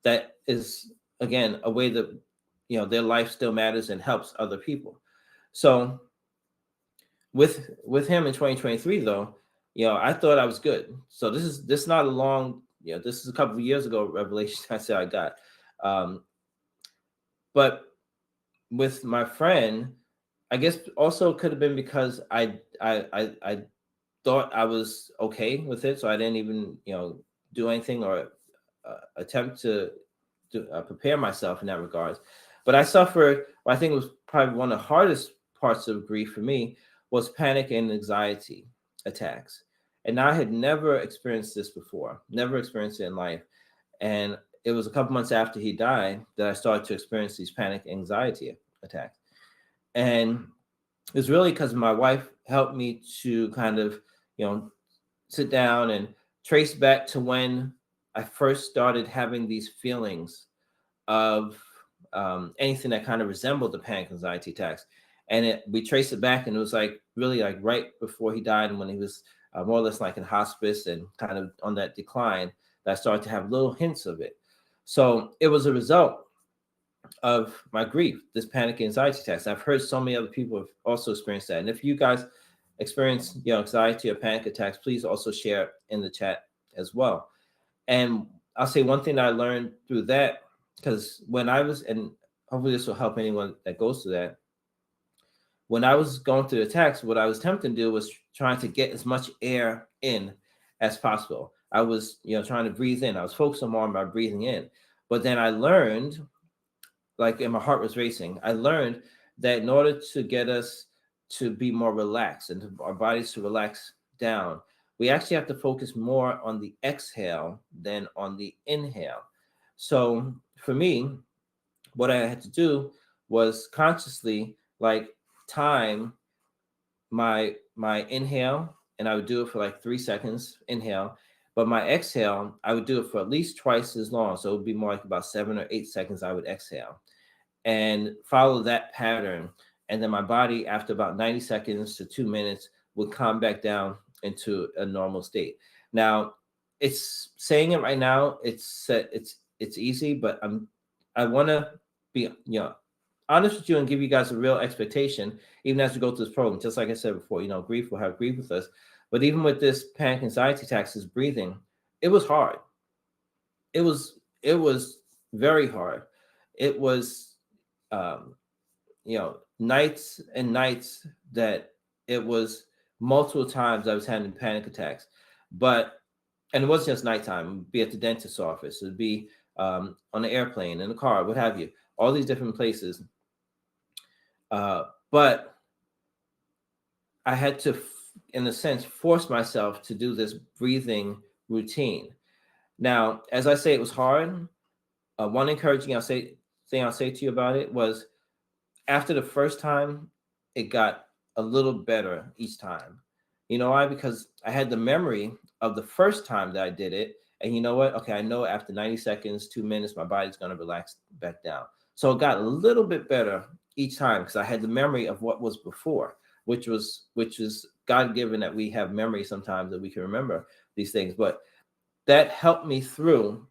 That is, again, a way that their life still matters and helps other people. So with him in 2023 though, I thought I was good. So this is not a long, this is a couple of years ago revelation I said I got. But with my friend, I guess also could have been because I thought I was okay with it, so I didn't even do anything or attempt to prepare myself in that regards. But I suffered. I think it was probably one of the hardest parts of grief for me was panic and anxiety attacks, and I had never experienced this before. Never experienced it in life, and it was a couple months after he died that I started to experience these panic anxiety attacks, and it was really because my wife helped me to kind of sit down and trace back to when I first started having these feelings of anything that kind of resembled the panic anxiety attacks. And we traced it back, and it was like really like right before he died, and when he was more or less like in hospice and kind of on that decline, that I started to have little hints of it. So it was a result of my grief, this panic anxiety attacks. I've heard so many other people have also experienced that. And if you guys experience anxiety or panic attacks, please also share in the chat as well. And I'll say one thing that I learned through that, because when I was, and hopefully this will help anyone that goes through that, when I was going through the attacks, what I was attempting to do was trying to get as much air in as possible. I was trying to breathe in. I was focusing more on my breathing in. But then I learned, and my heart was racing, I learned that in order to get us to be more relaxed and our bodies to relax down, we actually have to focus more on the exhale than on the inhale. So for me, what I had to do was consciously time my inhale, and I would do it for 3 seconds, inhale. But my exhale, I would do it for at least twice as long. So it would be more like about 7 or 8 seconds I would exhale and follow that pattern. And then my body, after about 90 seconds to 2 minutes, would calm back down into a normal state. Now, it's saying it right now, it's easy, but I want to be honest with you and give you guys a real expectation, even as we go through this program. Just like I said before, grief will have grief with us. But even with this panic anxiety attacks, is breathing. it was hard. It was very hard. It was, um, nights and nights that it was multiple times I was having panic attacks. But and it wasn't just nighttime. It'd be at the dentist's office. It'd be on the airplane, in the car, what have you. All these different places. But I had to, in a sense, force myself to do this breathing routine. Now, as I say, it was hard. One encouraging thing I'll say to you about it was, after the first time, it got a little better each time. You know why? Because I had the memory of the first time that I did it. And you know what? Okay, I know after 90 seconds, 2 minutes, my body's going to relax back down. So it got a little bit better each time because I had the memory of what was before, which is God given that we have memory sometimes that we can remember these things. But that helped me through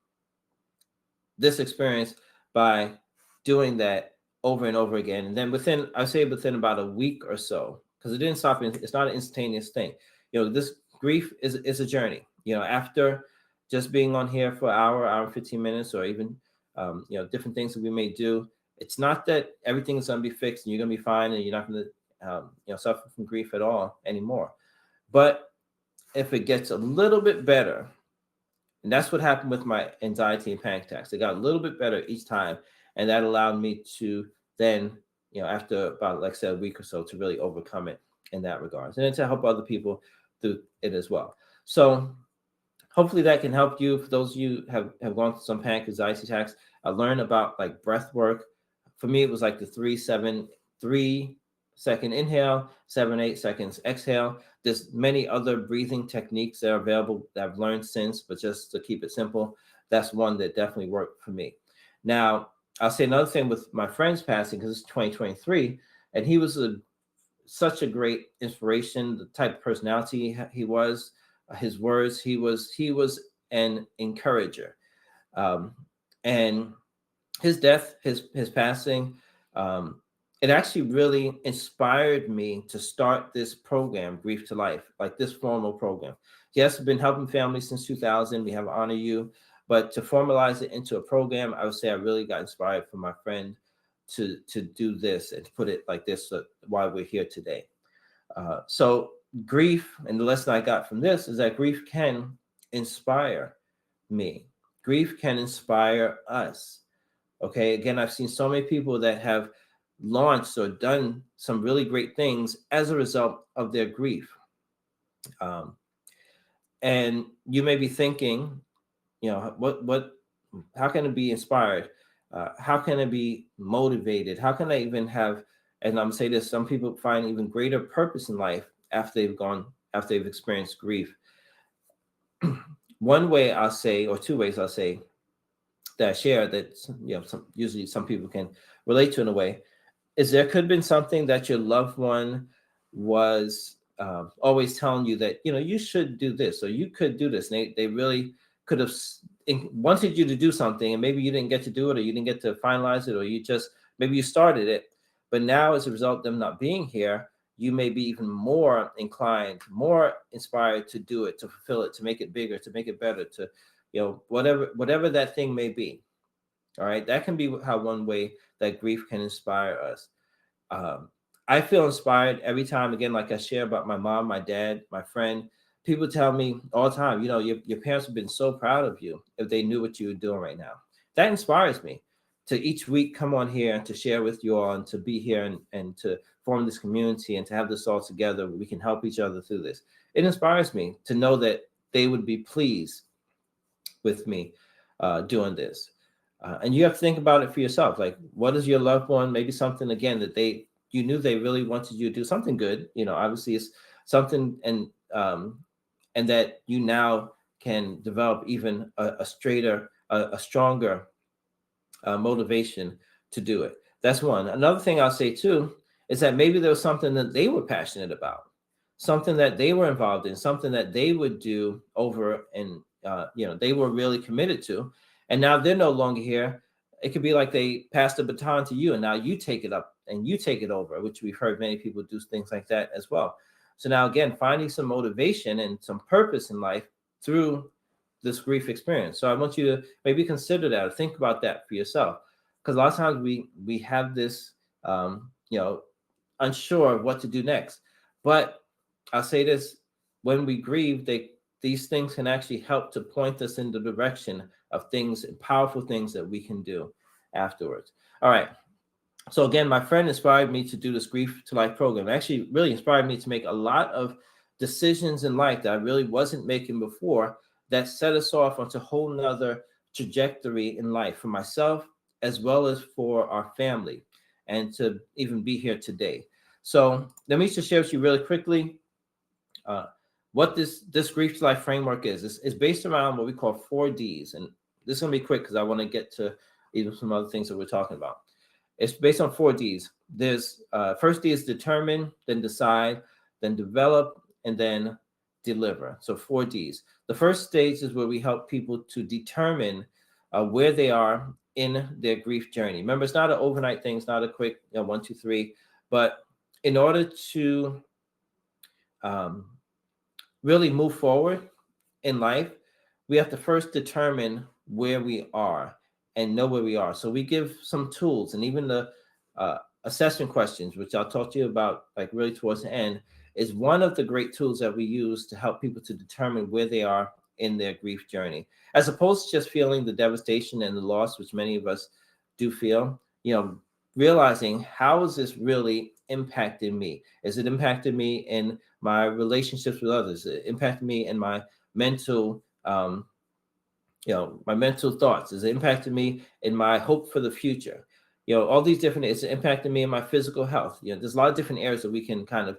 this experience by doing that over and over again. And then within about a week or so, because it didn't stop. It's not an instantaneous thing. This grief is a journey. After just being on here for an hour and 15 minutes, or even, different things that we may do, it's not that everything is going to be fixed and you're going to be fine and you're not going to, suffer from grief at all anymore. But if it gets a little bit better, and that's what happened with my anxiety and panic attacks. It got a little bit better each time. And that allowed me to then, after about, like I said, a week or so, to really overcome it in that regard. And then to help other people through it as well. So hopefully that can help you. For those of you have gone through some panic anxiety attacks, I learned about like breath work. For me, it was like the 3-7-3-second inhale, 7-8 seconds exhale. There's many other breathing techniques that are available that I've learned since, but just to keep it simple, that's one that definitely worked for me. Now, I'll say another thing with my friend's passing, because it's 2023, and he was such a great inspiration, the type of personality he was, his words, he was an encourager. And his death, his passing, it actually really inspired me to start this program, Grief to Life, like this formal program. Yes, I've been helping families since 2000. We have Honor You, but to formalize it into a program, I would say I really got inspired from my friend to do this and to put it like this, why we're here today. So grief, and the lesson I got from this is that grief can inspire me. Grief can inspire us. Okay, again, I've seen so many people that have launched or done some really great things as a result of their grief. And you may be thinking, how can it be inspired? How can it be motivated? How can I even have, and I'm gonna say this, some people find even greater purpose in life after they've experienced grief. One way I'll say, or two ways I'll say, that I share that, usually some people can relate to in a way, is there could have been something that your loved one was always telling you that, you should do this, or you could do this. And they really could have wanted you to do something, and maybe you didn't get to do it, or you didn't get to finalize it, or maybe you started it. But now, as a result of them not being here, you may be even more inclined, more inspired to do it, to fulfill it, to make it bigger, to make it better, to, whatever that thing may be. All right. That can be how one way that grief can inspire us. I feel inspired every time, again, like I share about my mom, my dad, my friend. People tell me all the time, your parents have been so proud of you if they knew what you were doing right now. That inspires me to each week come on here and to share with you all, and to be here and to form this community and to have this all together. We can help each other through this. It inspires me to know that they would be pleased with me doing this. And you have to think about it for yourself. Like, what is your loved one? Maybe something, again, that you knew they really wanted you to do something good. Obviously it's something, and that you now can develop even a stronger motivation to do it. That's one. Another thing I'll say too is that maybe there was something that they were passionate about, something that they were involved in, something that they would do over, and they were really committed to, and now they're no longer here. It could be like they passed the baton to you, and now you take it up and you take it over, which we've heard many people do things like that as well. So now, again, finding some motivation and some purpose in life through this grief experience. So I want you to maybe consider that or think about that for yourself, because a lot of times we have this unsure of what to do next. But I'll say this: when we grieve, these things can actually help to point us in the direction of things, powerful things that we can do afterwards. All right. So again, my friend inspired me to do this Grief to Life program. It actually really inspired me to make a lot of decisions in life that I really wasn't making before, that set us off onto a whole nother trajectory in life for myself as well as for our family, and to even be here today. So let me just share with you really quickly what this Grief to Life framework is. It's based around what we call 4Ds. And this is going to be quick because I want to get to even some other things that we're talking about. It's based on 4Ds. There's first D is determine, then decide, then develop, and then deliver. So 4Ds. The first stage is where we help people to determine where they are in their grief journey. Remember, it's not an overnight thing. It's not a quick 1, 2, 3. But in order to really move forward in life, we have to first determine where we are and know where we are. So we give some tools, and even the assessment questions, which I'll talk to you about like really towards the end, is one of the great tools that we use to help people to determine where they are in their grief journey, as opposed to just feeling the devastation and the loss, which many of us do feel. Realizing, how is this really impacting me? Is it impacting me in my relationships with others? Is it impacting me in my mental my mental thoughts? Is it impacting me in my hope for the future? All these different, it's impacting me in my physical health. There's a lot of different areas that we can kind of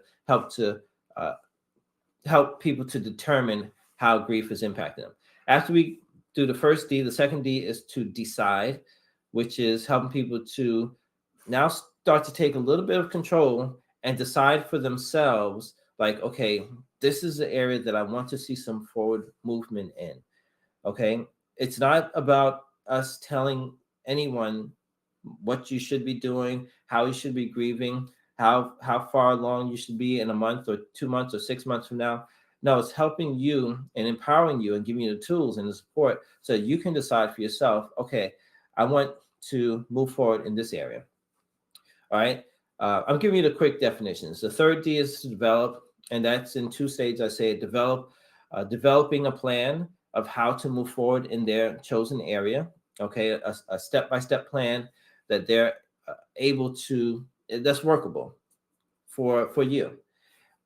help people to determine how grief is impacting them. After we do the first D, the second D is to decide, which is helping people to now start to take a little bit of control and decide for themselves, like, okay, this is the area that I want to see some forward movement in. Okay. It's not about us telling anyone what you should be doing, how you should be grieving, how far along you should be in a month or 2 months or 6 months from now. No, it's helping you and empowering you and giving you the tools and the support so you can decide for yourself, okay, I want to move forward in this area. All right. I'm giving you the quick definitions. The third D is to develop, and that's in 2 stages. I say developing a plan of how to move forward in their chosen area. Okay, a step-by-step plan that they're able to, that's workable for you.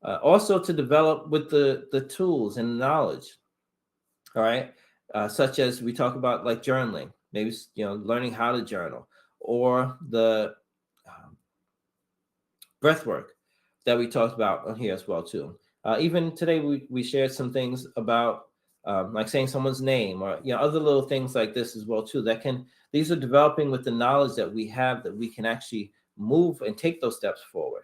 Also to develop with the tools and knowledge. All right, such as we talk about, like journaling, maybe learning how to journal, or the breath work that we talked about on here as well too. Even today we shared some things about like saying someone's name, or other little things like this as well too. These are developing with the knowledge that we have, that we can actually move and take those steps forward.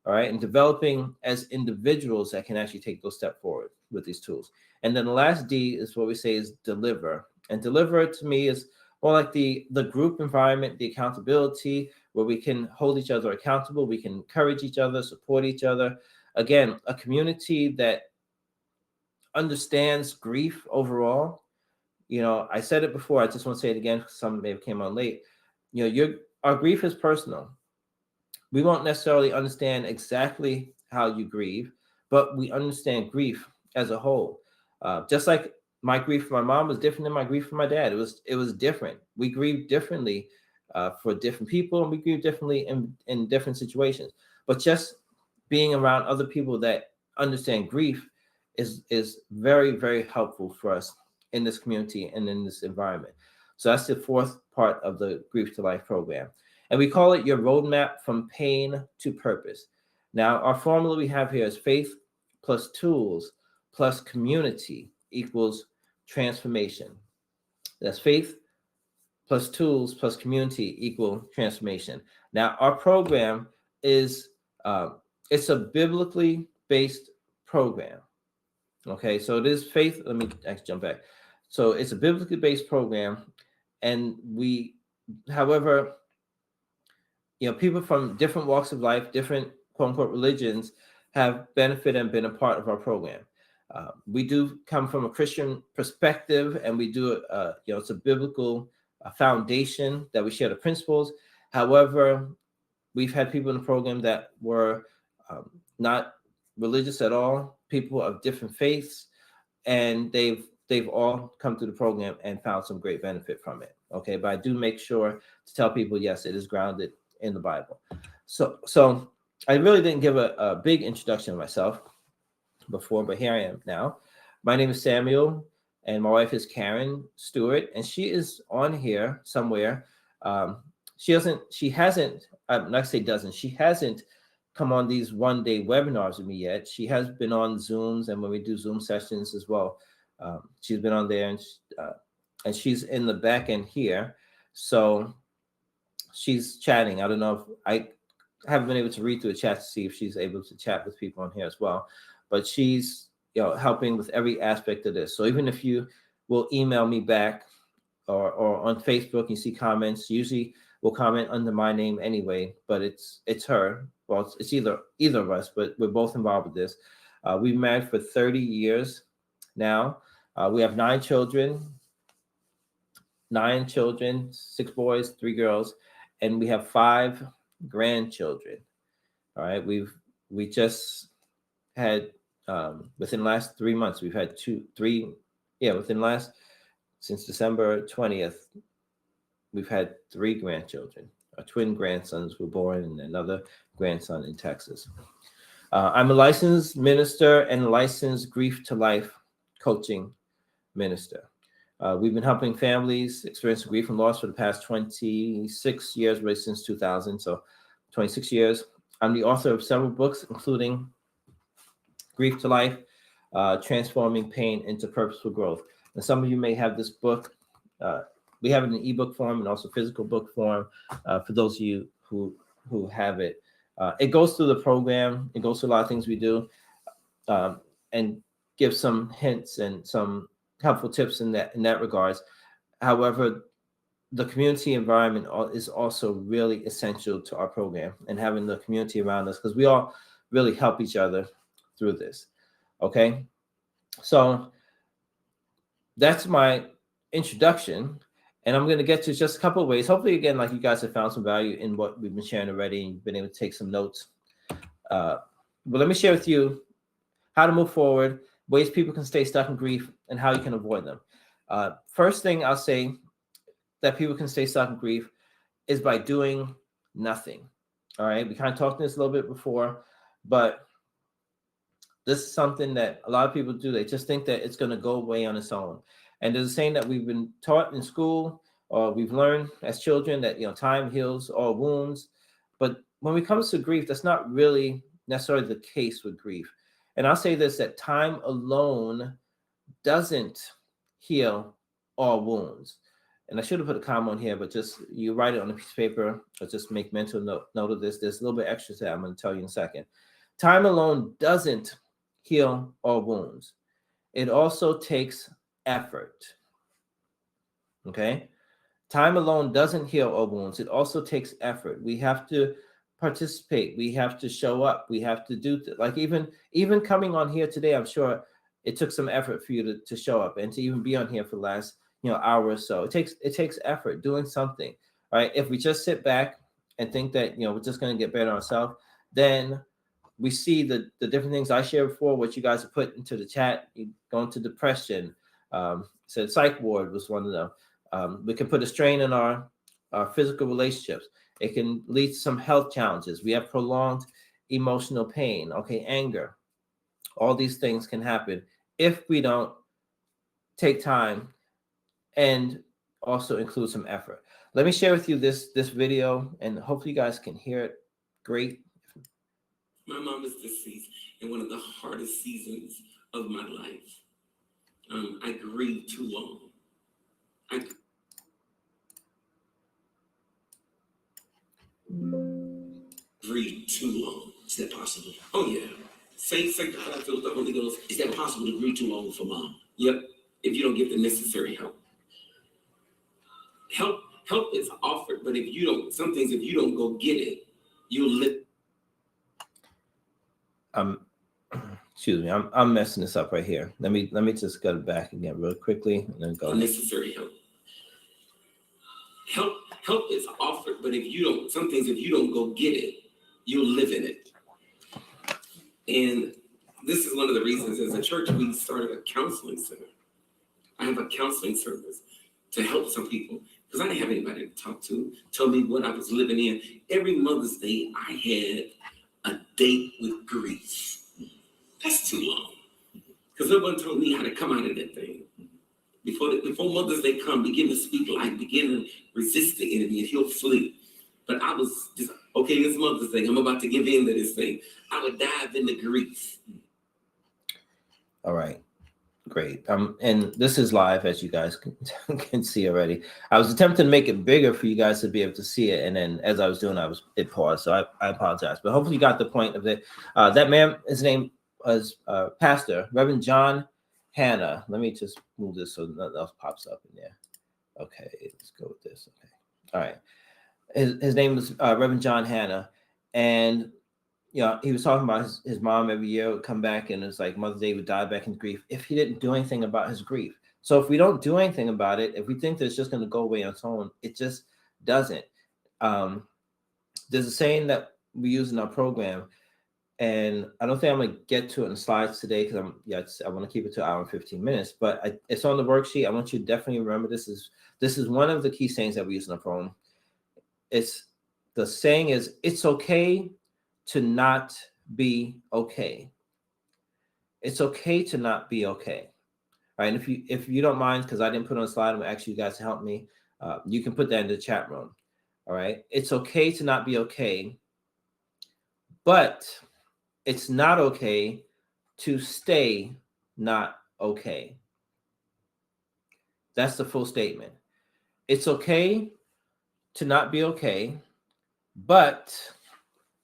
All right, and developing as individuals that can actually take those steps forward with these tools. And then the last D is what we say is deliver. And deliver to me is more like the group environment, the accountability, where we can hold each other accountable, we can encourage each other, support each other. Again, a community that understands grief overall. I said it before, I just want to say it again because some maybe came on late. Our grief is personal. We won't necessarily understand exactly how you grieve, but we understand grief as a whole. Just like my grief for my mom was different than my grief for my dad. It was different. We grieve differently for different people, and we grieve differently in different situations. But just being around other people that understand grief is very, very helpful for us in this community and in this environment. So that's the fourth part of the Grief to Life program. And we call it your roadmap from pain to purpose. Now, our formula we have here is faith plus tools plus community equals transformation. That's faith plus tools plus community equal transformation. Now, our program is it's a biblically based program. Okay, so it is faith. Let me actually jump back. So it's a biblically based program, and however, people from different walks of life, different quote unquote religions have benefited and been a part of our program. We do come from a Christian perspective, and we do it's a biblical foundation that we share the principles. However, we've had people in the program that were not religious at all, people of different faiths, and they've all come to the program and found some great benefit from it. Okay, but I do make sure to tell people, yes, it is grounded in the Bible. So I really didn't give a big introduction of myself before, but here I am now. My name is Samuel, and my wife is Karen Stewart, and she is on here somewhere. She hasn't come on these one-day webinars with me yet. She has been on Zooms, and when we do Zoom sessions as well, she's been on there, and she's in the back end here. So she's chatting. I don't know if I haven't been able to read through the chat to see if she's able to chat with people on here as well, but she's helping with every aspect of this. So even if you will email me back or on Facebook, you see comments, usually will comment under my name anyway, but it's her. Well, it's either of us, but we're both involved with this. We've been married for 30 years now. We have 9 children, 6 boys, 3 girls, and we have 5 grandchildren. All right, we just had within the last 3 months, we've had since December 20th, we've had 3 grandchildren. Our twin grandsons were born, and another grandson in Texas. I'm a licensed minister and a licensed grief to life coaching minister. We've been helping families experience grief and loss for the past 26 years, really since 2000. So 26 years. I'm the author of several books, including Grief to Life, Transforming Pain into Purposeful Growth. And some of you may have this book. We have it in ebook form and also physical book form for those of you who have it. It goes through the program. It goes through a lot of things we do and gives some hints and some helpful tips in that regards. However, the community environment is also really essential to our program, and having the community around us, because we all really help each other through this. Okay, so that's my introduction, and I'm going to get to just a couple of ways. Hopefully, again, like you guys have found some value in what we've been sharing already, and you've been able to take some notes. But let me share with you how to move forward, ways people can stay stuck in grief, and how you can avoid them. First thing I'll say that people can stay stuck in grief is by doing nothing. All right, we kind of talked this a little bit before, but this is something that a lot of people do. They just think that it's going to go away on its own. And there's a saying that we've been taught in school, or we've learned as children, that time heals all wounds. But when it comes to grief, that's not really necessarily the case with grief. And I'll say this, that time alone doesn't heal all wounds. And I should have put a comma on here, but just you write it on a piece of paper, or just make mental note of this. There's a little bit extra to that I'm going to tell you in a second. Time alone doesn't heal all wounds. It also takes effort. Okay? Time alone doesn't heal all wounds. It also takes effort. We have to participate. We have to show up. We have to do like even coming on here today, I'm sure it took some effort for you to show up and to even be on here for the last hour or so. It takes effort doing something, right? If we just sit back and think that we're just going to get better ourselves, then we see the different things I shared before, what you guys have put into the chat. You go into depression. Said psych ward was one of them. We can put a strain on our physical relationships. It can lead to some health challenges. We have prolonged emotional pain. Okay, anger. All these things can happen if we don't take time and also include some effort. Let me share with you this video, and hopefully you guys can hear it great. My mom is deceased in one of the hardest seasons of my life. I grieved too long. Grieve too long. Is that possible? Oh, yeah. Faith, sanctified, filled with the Holy Ghost. Is that possible to grieve too long for mom? Yep. If you don't get the necessary help. Help is offered, but if you don't go get it, you'll live. excuse me, I'm messing this up right here. Let me just go back again real quickly and then go. Unnecessary help. Help is offered, but if you don't go get it, you'll live in it. And this is one of the reasons as a church we started a counseling center. I have a counseling service to help some people because I didn't have anybody to talk to, tell me what I was living in. Every Mother's Day, I had a date with grief. That's too long. Because no one told me how to come out of that thing. Before Mother's Day come, begin to speak life, begin to resist the enemy, and he'll flee. But I was just, okay, it's Mother's Day. I'm about to give in to this thing. I would dive into grief. All right. Great. And this is live, as you guys can see already. I was attempting to make it bigger for you guys to be able to see it, and then as I was doing, it paused. So I apologize, but hopefully you got the point of it. That man, his name was Pastor Reverend John Hanna. Let me just move this so nothing else pops up in there. Okay, let's go with this. Okay, all right. His name was Reverend John Hanna, and he was talking about his mom every year would come back and it's like Mother's Day would die back in grief if he didn't do anything about his grief. So if we don't do anything about it, if we think that it's just going to go away on its own, it just doesn't. There's a saying that we use in our program, and I don't think I'm going to get to it in slides today because I want to keep it to an hour and 15 minutes, but it's on the worksheet. I want you to definitely remember this is one of the key sayings that we use in the program. The saying is, it's okay to not be okay. It's okay to not be okay. All right. And if you don't mind, because I didn't put on a slide, I'm gonna ask you guys to help me. You can put that in the chat room. All right. It's okay to not be okay, but it's not okay to stay not okay. That's the full statement. It's okay to not be okay, but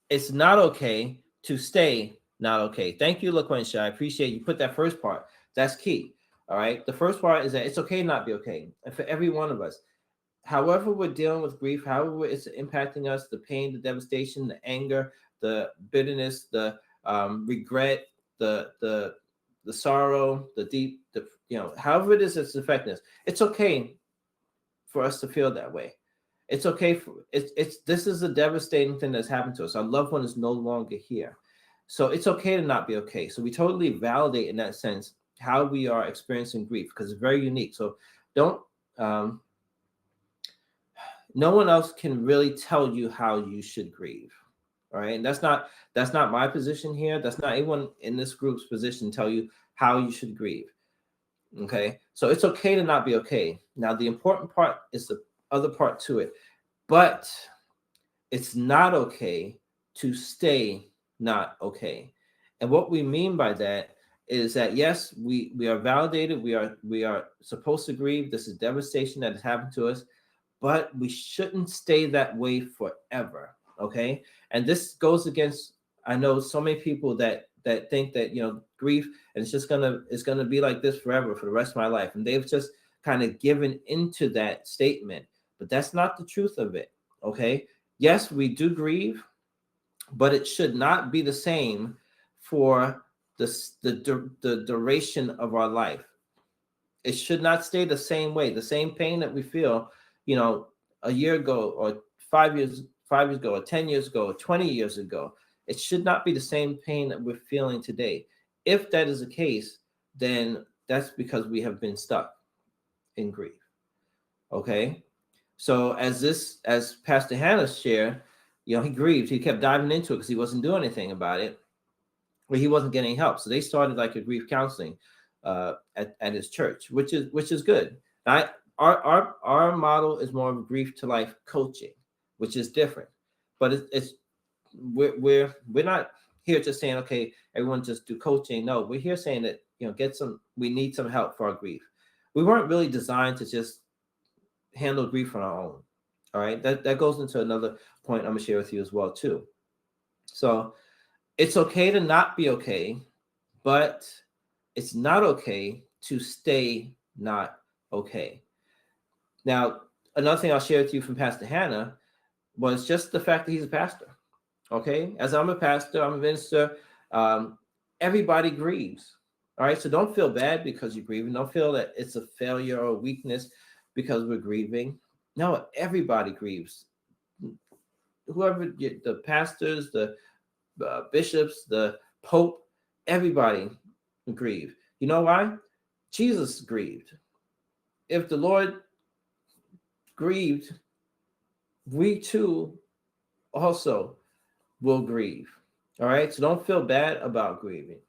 it's not okay to stay not okay. Thank you, LaQuensha. I appreciate you put that first part. That's key. All right. The first part is that it's okay to not be okay. And for every one of us, however we're dealing with grief, however it's impacting us, the pain, the devastation, the anger, the bitterness, the regret, the sorrow, however it is it's affecting us, it's okay for us to feel that way. It's okay. This is a devastating thing that's happened to us. Our loved one is no longer here. So it's okay to not be okay. So we totally validate in that sense how we are experiencing grief because it's very unique. So don't, no one else can really tell you how you should grieve. All right. And that's not my position here. That's not anyone in this group's position to tell you how you should grieve. Okay. So it's okay to not be okay. Now, the important part is the other part to it, but it's not okay to stay not okay. And what we mean by that is that, yes, we are validated. We are supposed to grieve. This is devastation that has happened to us, but we shouldn't stay that way forever. Okay. And this goes against, I know so many people that think that, grief, and it's going to be like this forever for the rest of my life. And they've just kind of given into that statement, but that's not the truth of it. Okay. Yes, we do grieve, but it should not be the same for the duration of our life. It should not stay the same way. The same pain that we feel, a year ago or 5 years ago or 10 years ago or 20 years ago, it should not be the same pain that we're feeling today. If that is the case, then that's because we have been stuck in grief. Okay. So as Pastor Hannah shared, he grieved. He kept diving into it because he wasn't doing anything about it, but he wasn't getting help. So they started like a grief counseling at his church, which is good. Our model is more of grief to life coaching, which is different. But we're not here just saying, okay, everyone just do coaching. No, we're here saying that we need some help for our grief. We weren't really designed to just handle grief on our own. All right. That goes into another point I'm gonna share with you as well too. So it's okay to not be okay, but it's not okay to stay not okay. Now, another thing I'll share with you from Pastor Hannah was just the fact that he's a pastor. Okay. As I'm a pastor, I'm a minister. everybody grieves. All right. So don't feel bad because you're grieving. Don't feel that it's a failure or a weakness because we're grieving. No, everybody grieves. Whoever, the pastors, the bishops, the pope, everybody grieve. You know why? Jesus grieved. If the Lord grieved, we too also will grieve. All right. So don't feel bad about grieving.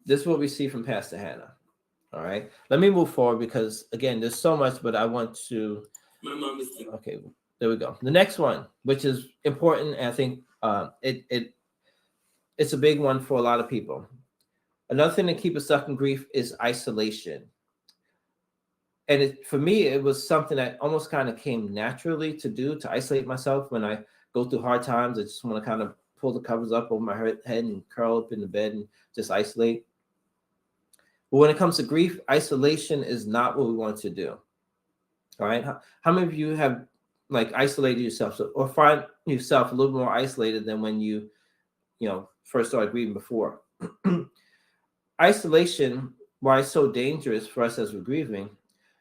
This is what we see from Pastor Hannah. All right. Let me move forward because again, there's so much, but I want to. My mom is. Okay, there we go. The next one, which is important, and I think it's a big one for a lot of people. Another thing to keep us stuck in grief is isolation. And for me, it was something that almost kind of came naturally to do, to isolate myself when I go through hard times. I just want to kind of pull the covers up over my head and curl up in the bed and just isolate. But when it comes to grief, isolation is not what we want to do. All right. How many of you have like isolated yourself or find yourself a little more isolated than when you first started grieving before? Isolation, why it's so dangerous for us as we're grieving,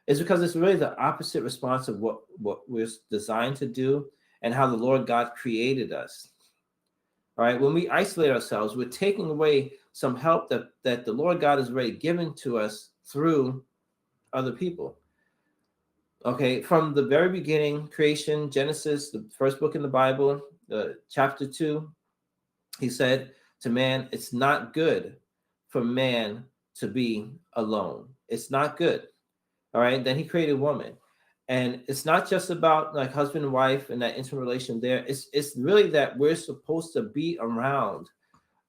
is because it's really the opposite response of what we're designed to do and how the Lord God created us. All right. When we isolate ourselves, we're taking away some help that the Lord God has already given to us through other people. Okay. From the very beginning, creation, Genesis, the first book in the Bible, chapter 2, he said to man, it's not good for man to be alone. It's not good. All right. Then he created woman. And it's not just about like husband and wife and that intimate relation there. It's really that we're supposed to be around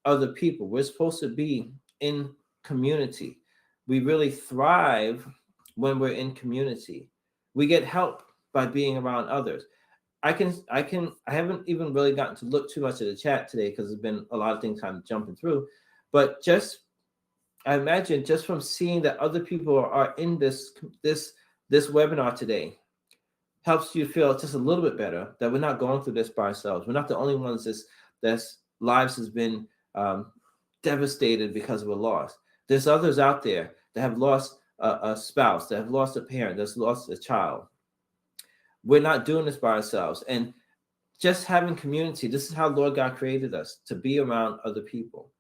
other people. We're supposed to be in community. We really thrive when we're in community. We get help by being around others. I haven't even really gotten to look too much at the chat today because there's been a lot of things kind of jumping through. But I imagine just from seeing that other people are in this webinar today helps you feel just a little bit better that we're not going through this by ourselves. We're not the only ones that's lives has been devastated because of a loss. There's others out there that have lost a spouse, that have lost a parent, that's lost a child. We're not doing this by ourselves. And just having community, this is how Lord God created us, to be around other people.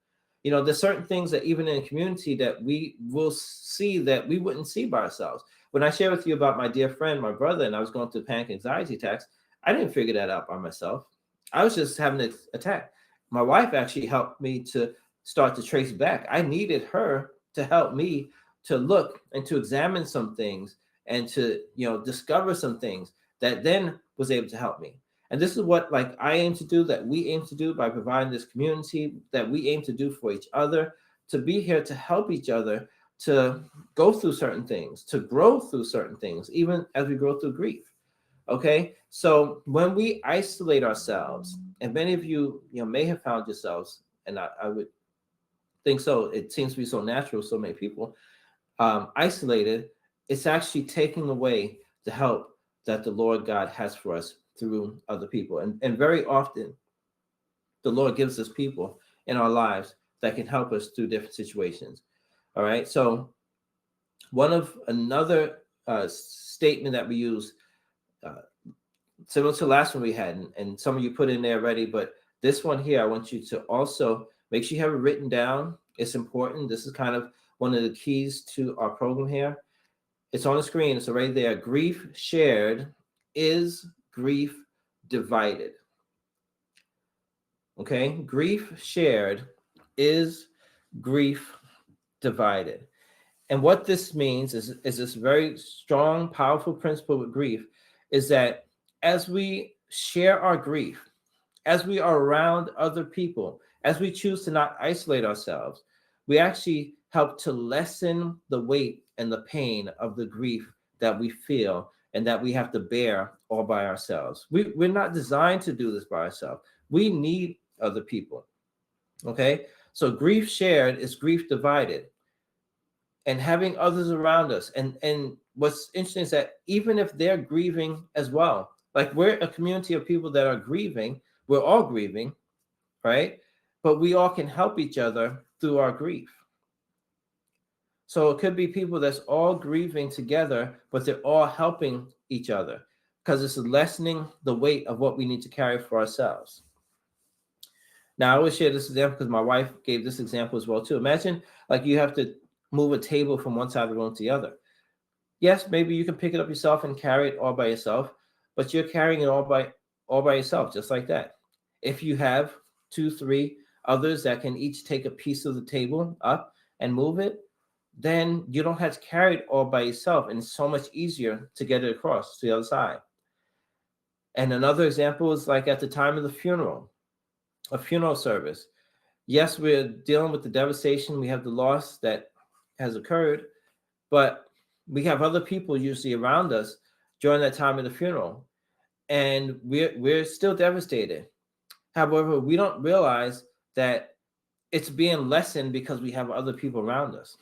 There's certain things that even in a community that we will see that we wouldn't see by ourselves. When I share with you about my dear friend, my brother, and I was going through panic anxiety attacks, I didn't figure that out by myself. I was just having an attack. My wife actually helped me to start to trace back. I needed her to help me to look and to examine some things and to, discover some things that then was able to help me. And this is what I aim to do, that we aim to do by providing this community, that we aim to do for each other, to be here to help each other, to go through certain things, to grow through certain things, even as we grow through grief. Okay. So when we isolate ourselves, and many of you, may have found yourselves, and I would think so, it seems to be so natural, so many people isolated, it's actually taking away the help that the Lord God has for us through other people. And very often, the Lord gives us people in our lives that can help us through different situations. All right. So another statement that we use, similar to the last one we had, and some of you put in there already, but this one here, I want you to also make sure you have it written down. It's important. This is kind of one of the keys to our program here. It's on the screen. It's already there. Grief shared is grief divided. Okay. Grief shared is grief divided. And what this means is this very strong, powerful principle with grief is that as we share our grief, as we are around other people, as we choose to not isolate ourselves, we actually help to lessen the weight and the pain of the grief that we feel and that we have to bear all by ourselves. We're not designed to do this by ourselves. We need other people. Okay. So grief shared is grief divided. And having others around us. And what's interesting is that even if they're grieving as well, like we're a community of people that are grieving, we're all grieving, right? but we all can help each other through our grief. So it could be people that's all grieving together, but they're all helping each other because it's lessening the weight of what we need to carry for ourselves. Now, I always share this example because my wife gave this example as well too. Imagine like you have to move a table from one side of the room to the other. Yes, maybe you can pick it up yourself and carry it all by yourself, but you're carrying it all by yourself, just like that. If you have 2, 3 others that can each take a piece of the table up and move it, then you don't have to carry it all by yourself, and it's so much easier to get it across to the other side. And another example is like at the time of the funeral, a funeral service. Yes, we're dealing with the devastation. We have the loss that has occurred, but we have other people usually around us during that time of the funeral, and we're still devastated. However, we don't realize that it's being lessened because we have other people around us.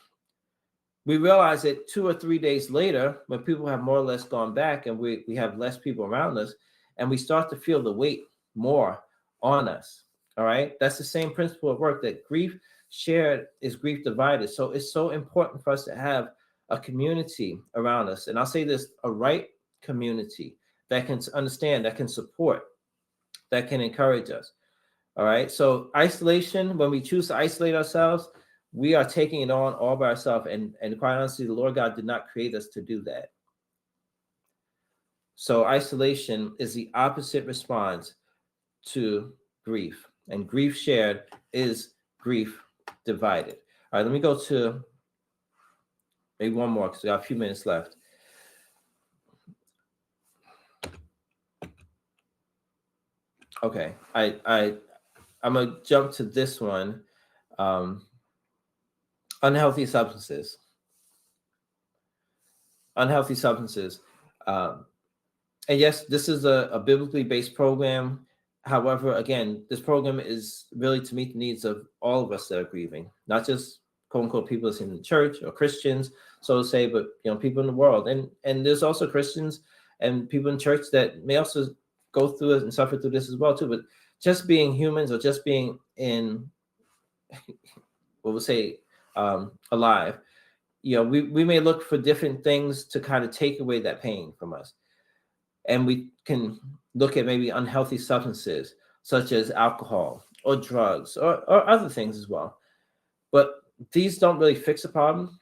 We realize it 2 or 3 days later when people have more or less gone back and we have less people around us, and we start to feel the weight more on us. All right. That's the same principle at work, that grief shared is grief divided. So it's so important for us to have a community around us. And I'll say this, a right community that can understand, that can support, that can encourage us. All right. So isolation, when we choose to isolate ourselves, we are taking it on all by ourselves. And quite honestly, the Lord God did not create us to do that. So isolation is the opposite response to grief. And grief shared is grief divided. All right, let me go to maybe one more because we got a few minutes left. Okay, I'm gonna jump to this one. Unhealthy substances. Unhealthy substances. And yes, this is a biblically based program. However, again, this program is really to meet the needs of all of us that are grieving, not just quote unquote people that's in the church or Christians, so to say, but people in the world. And there's also Christians and people in church that may also go through it and suffer through this as well too. But just being humans or just being in what we'll say alive, we may look for different things to kind of take away that pain from us. And we can look at maybe unhealthy substances such as alcohol or drugs or other things as well. But these don't really fix the problem.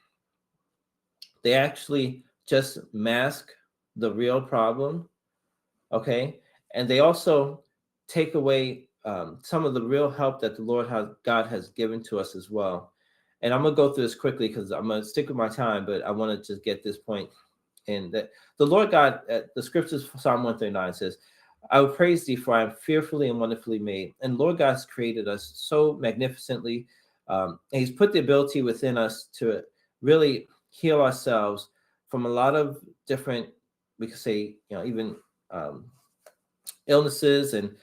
They actually just mask the real problem. Okay. And they also take away some of the real help that the Lord God has given to us as well. And I'm going to go through this quickly because I'm going to stick with my time, but I want to just get this point. And that the Lord God, the scriptures, Psalm 139 says, I will praise thee, for I am fearfully and wonderfully made. And Lord God has created us so magnificently. And he's put the ability within us to really heal ourselves from a lot of different, we could say, even illnesses and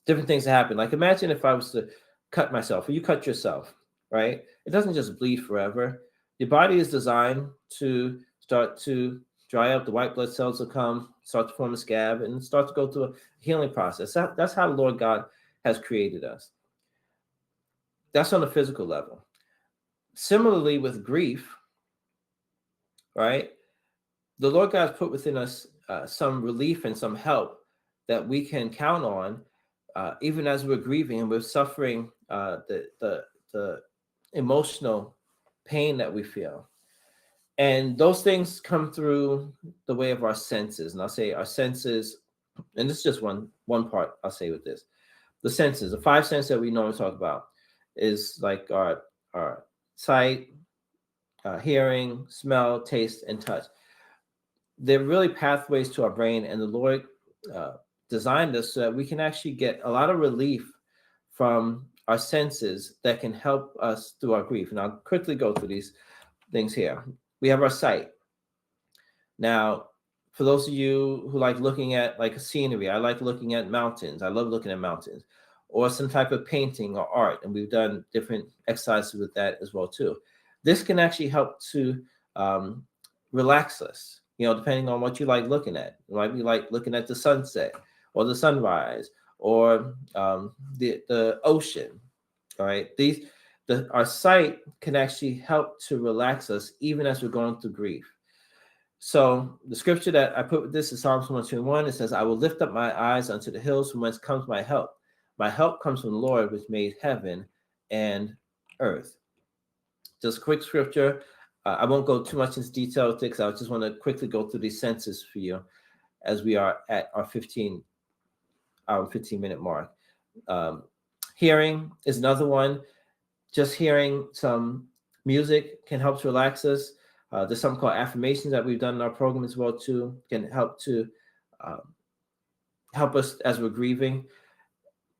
different things that happen. Like imagine if I was to cut myself or you cut yourself, right? It doesn't just bleed forever. Your body is designed to start to dry up, the white blood cells will come, start to form a scab, and start to go through a healing process. That's how the Lord God has created us. That's on a physical level. Similarly with grief, right? The Lord God has put within us some relief and some help that we can count on, even as we're grieving and we're suffering the emotional pain that we feel. And those things come through the way of our senses. And I'll say our senses, and this is just one part I'll say with this. The senses, the 5 senses that we normally talk about is like our sight, hearing, smell, taste, and touch. They're really pathways to our brain, and the Lord designed us so that we can actually get a lot of relief from our senses that can help us through our grief. And I'll quickly go through these things here. We have our sight. Now, for those of you who like looking at like a scenery, I like looking at mountains. I love looking at mountains or some type of painting or art. And we've done different exercises with that as well too. This can actually help to relax us, depending on what you like looking at. You might be like looking at the sunset or the sunrise or the ocean. All right. Our sight can actually help to relax us even as we're going through grief. So the scripture that I put with this is Psalms 121. It says, I will lift up my eyes unto the hills from whence comes my help. My help comes from the Lord, which made heaven and earth. Just a quick scripture. I won't go too much into detail with it because I just want to quickly go through these sentences for you as we are at our 15-minute mark. Hearing is another one. Just hearing some music can help to relax us. There's something called affirmations that we've done in our program as well too. Can help to help us as we're grieving.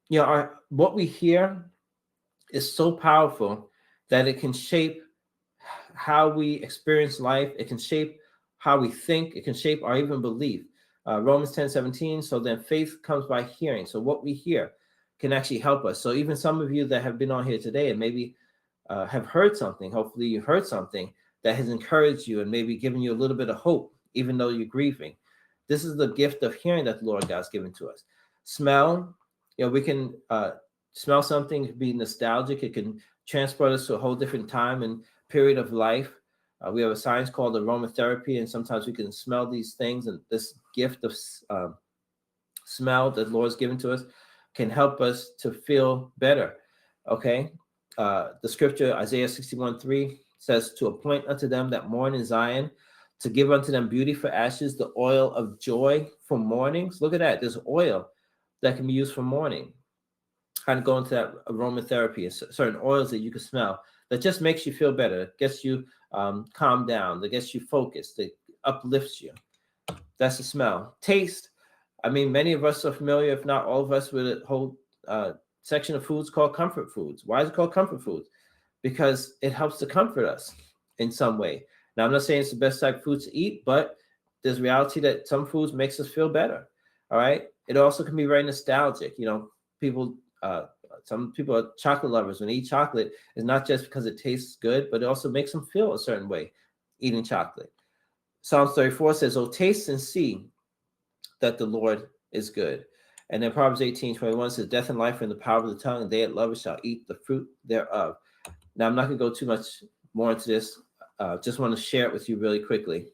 What we hear is so powerful that it can shape how we experience life. It can shape how we think. It can shape our even belief. Romans 10:17. So then faith comes by hearing. So what we hear can actually help us. So even some of you that have been on here today and maybe have heard something, hopefully you heard something that has encouraged you and maybe given you a little bit of hope, even though you're grieving. This is the gift of hearing that the Lord God's given to us. Smell, we can smell something, it can be nostalgic. It can transport us to a whole different time and period of life. We have a science called aromatherapy, and sometimes we can smell these things, and this gift of smell that the Lord's given to us can help us to feel better. Okay. The scripture, Isaiah 61:3 says, to appoint unto them that mourn in Zion, to give unto them beauty for ashes, the oil of joy for mournings. Look at that. There's oil that can be used for mourning. Kind of go into that aromatherapy, certain oils that you can smell that just makes you feel better, that gets you calmed down, that gets you focused, that uplifts you. That's the smell. Taste. I mean, many of us are familiar, if not all of us, with a whole section of foods called comfort foods. Why is it called comfort foods? Because it helps to comfort us in some way. Now, I'm not saying it's the best type of food to eat, but there's reality that some foods makes us feel better. All right. It also can be very nostalgic. Some people are chocolate lovers. When they eat chocolate, it's not just because it tastes good, but it also makes them feel a certain way eating chocolate. Psalms 34 says, oh, taste and see that the Lord is good. And then Proverbs 18:21 says, death and life are in the power of the tongue, and they that love it shall eat the fruit thereof. Now, I'm not going to go too much more into this. Just want to share it with you really quickly.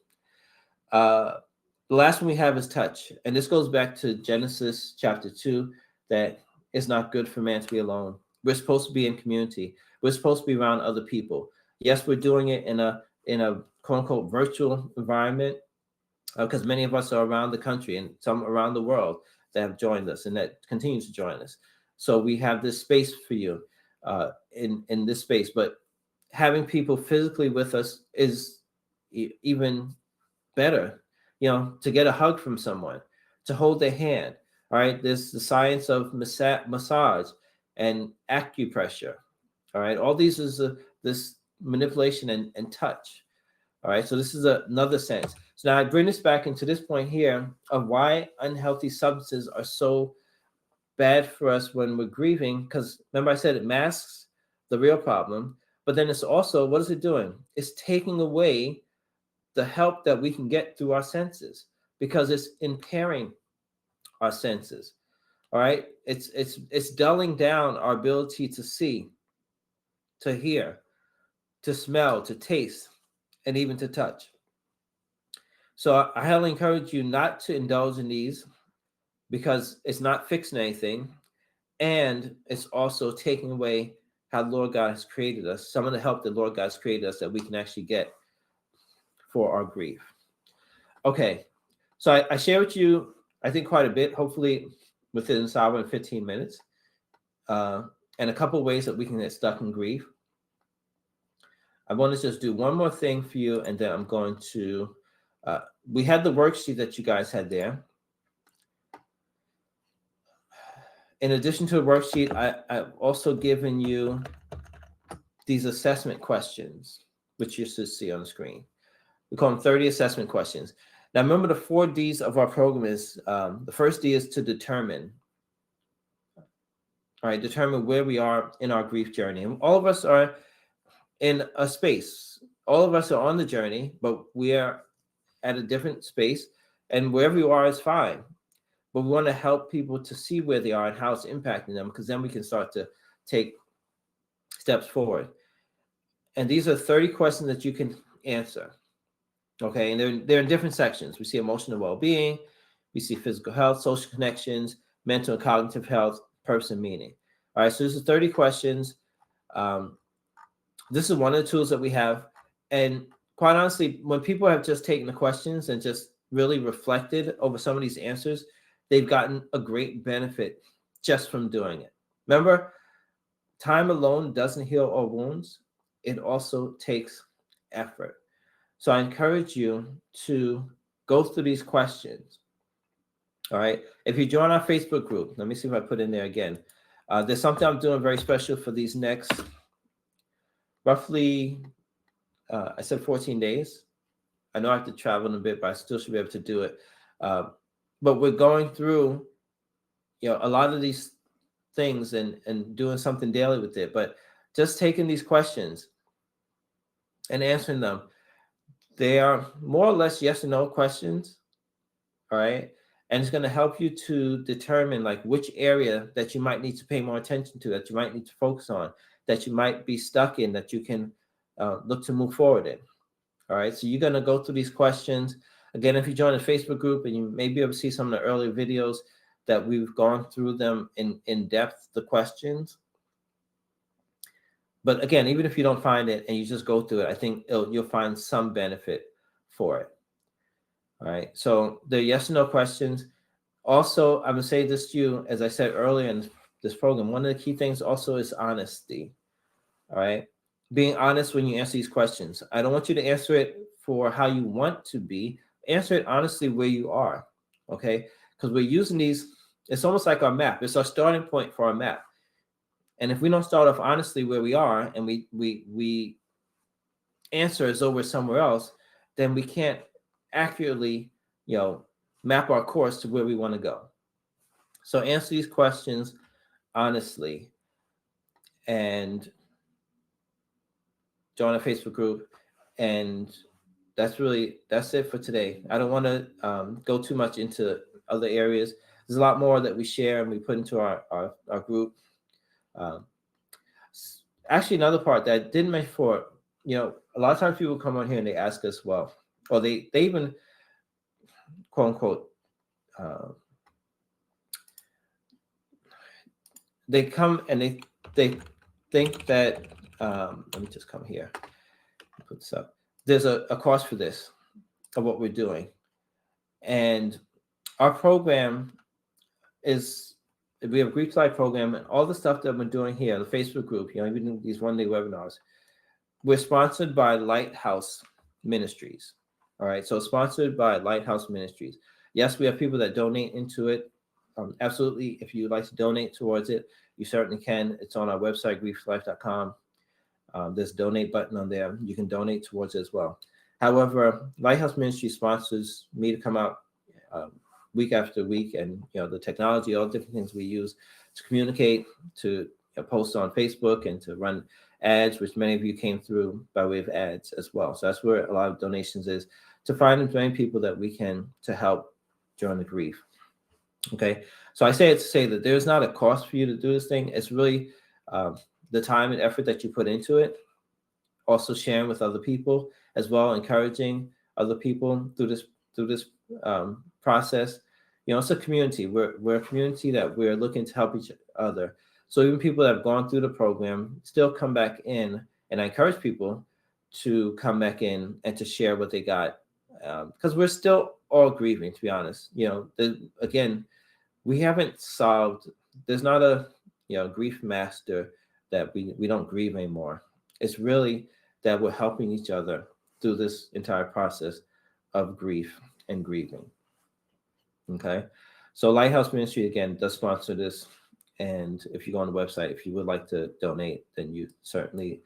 The last one we have is touch. And this goes back to Genesis chapter 2, that it's not good for man to be alone. We're supposed to be in community. We're supposed to be around other people. Yes, we're doing it in a quote unquote virtual environment, because many of us are around the country and some around the world that have joined us and that continue to join us. So we have this space for you in this space, but having people physically with us is even better, to get a hug from someone, to hold their hand. All right. There's the science of massage and acupressure. All right. All these is this manipulation and touch. All right. So this is another sense. So now I bring this back into this point here of why unhealthy substances are so bad for us when we're grieving. Because remember I said it masks the real problem, but then it's also, what is it doing? It's taking away the help that we can get through our senses, because it's impairing our senses. All right. It's dulling down our ability to see, to hear, to smell, to taste, and even to touch. So I highly encourage you not to indulge in these, because it's not fixing anything. And it's also taking away how Lord God has created us, some of the help that Lord God has created us that we can actually get for our grief. Okay. So I share with you, I think, quite a bit, hopefully within this hour and 15 minutes, and a couple of ways that we can get stuck in grief. I want to just do one more thing for you, and then I'm going to, we had the worksheet that you guys had there. In addition to the worksheet, I've also given you these assessment questions, which you should see on the screen. We call them 30 assessment questions. Now, remember the 4 Ds of our program is, the first D is to determine. All right, determine where we are in our grief journey. And all of us are in a space. All of us are on the journey, but we are at a different space. And wherever you are is fine. But we want to help people to see where they are and how it's impacting them, because then we can start to take steps forward. And these are 30 questions that you can answer. Okay, and they're in different sections. We see emotional well-being, we see physical health, social connections, mental and cognitive health, purpose and meaning. All right, so this is 30 questions. This is one of the tools that we have. And quite honestly, when people have just taken the questions and just really reflected over some of these answers, they've gotten a great benefit just from doing it. Remember, time alone doesn't heal all wounds. It also takes effort. So I encourage you to go through these questions. All right. If you join our Facebook group, let me see if I put in there again. There's something I'm doing very special for these next roughly, I said 14 days. I know I have to travel in a bit, but I still should be able to do it. But we're going through, a lot of these things and doing something daily with it. But just taking these questions and answering them, they are more or less yes or no questions. All right. And it's going to help you to determine like which area that you might need to pay more attention to, that you might need to focus on, that you might be stuck in, that you can look to move forward in. All right. So you're going to go through these questions. Again, if you join the Facebook group, and you may be able to see some of the earlier videos that we've gone through them in depth, the questions. But again, even if you don't find it and you just go through it, I think you'll find some benefit for it. All right. So the yes or no questions. Also, I'm going to say this to you, as I said earlier in this program, one of the key things also is honesty. All right. Being honest when you answer these questions. I don't want you to answer it for how you want to be. Answer it honestly where you are. Okay. Because we're using these, it's almost like our map. It's our starting point for our map. And if we don't start off honestly where we are, and we answer as though we're somewhere else, then we can't accurately, map our course to where we want to go. So answer these questions honestly and join a Facebook group. And that's it for today. I don't want to go too much into other areas. There's a lot more that we share and we put into our group. Actually, another part that I didn't mention before, a lot of times people come on here and they ask us, well, or they even, quote unquote, they come and they think that, let me just come here, put this up. There's a cost for this, of what we're doing. And our program we have a Grief Life program, and all the stuff that we're doing here, the Facebook group, even these one-day webinars, we're sponsored by Lighthouse Ministries. All right. So sponsored by Lighthouse Ministries. Yes, we have people that donate into it. Absolutely. If you'd like to donate towards it, you certainly can. It's on our website, grieflife.com. There's a donate button on there. You can donate towards it as well. However, Lighthouse Ministry sponsors me to come out week after week, and the technology, all the different things we use to communicate, to post on Facebook, and to run ads, which many of you came through by way of ads as well. So that's where a lot of donations is, to find and join people that we can to help during the grief. Okay, so I say it to say that there's not a cost for you to do this thing. It's really the time and effort that you put into it. Also sharing with other people as well, encouraging other people through this process. It's a community. We're a community that we're looking to help each other. So even people that have gone through the program still come back in, and I encourage people to come back in and to share what they got, because we're still all grieving, to be honest. Again, we haven't solved. There's not a grief master that we don't grieve anymore. It's really that we're helping each other through this entire process of grief and grieving. Okay, so Lighthouse Ministry again does sponsor this. And if you go on the website, if you would like to donate, then you certainly,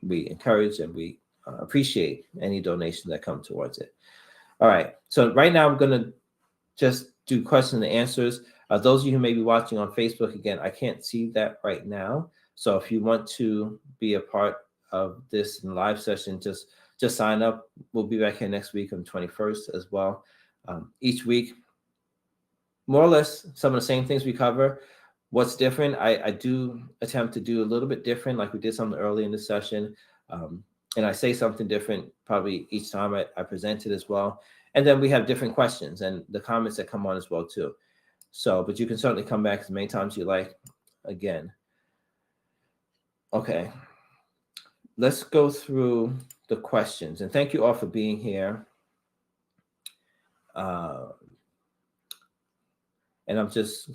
we encourage and we appreciate any donation that come towards it. All right. So right now I'm going to just do questions and answers. Those of you who may be watching on Facebook, again, I can't see that right now. So if you want to be a part of this live session, just sign up. We'll be back here next week on the 21st as well. Each week, more or less some of the same things we cover, What's different, I do attempt to do a little bit different, like we did something early in the session. And I say something different probably each time I present it as well. And then we have different questions and the comments that come on as well too. So, but you can certainly come back as many times you like again. Okay, let's go through the questions. And thank you all for being here. And I'm just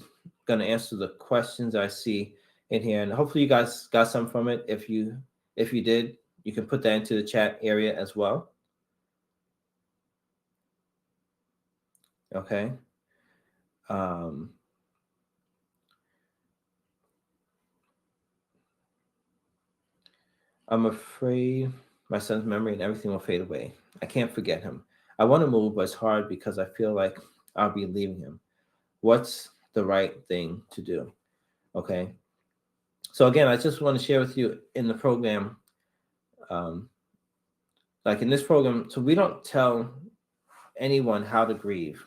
going to answer the questions I see in here. And hopefully you guys got some from it. If you did, you can put that into the chat area as well. Okay. I'm afraid my son's memory and everything will fade away. I can't forget him. I want to move, but it's hard because I feel like I'll be leaving him. What's the right thing to do? Okay. So again, I just want to share with you in the program, like in this program, so we don't tell anyone how to grieve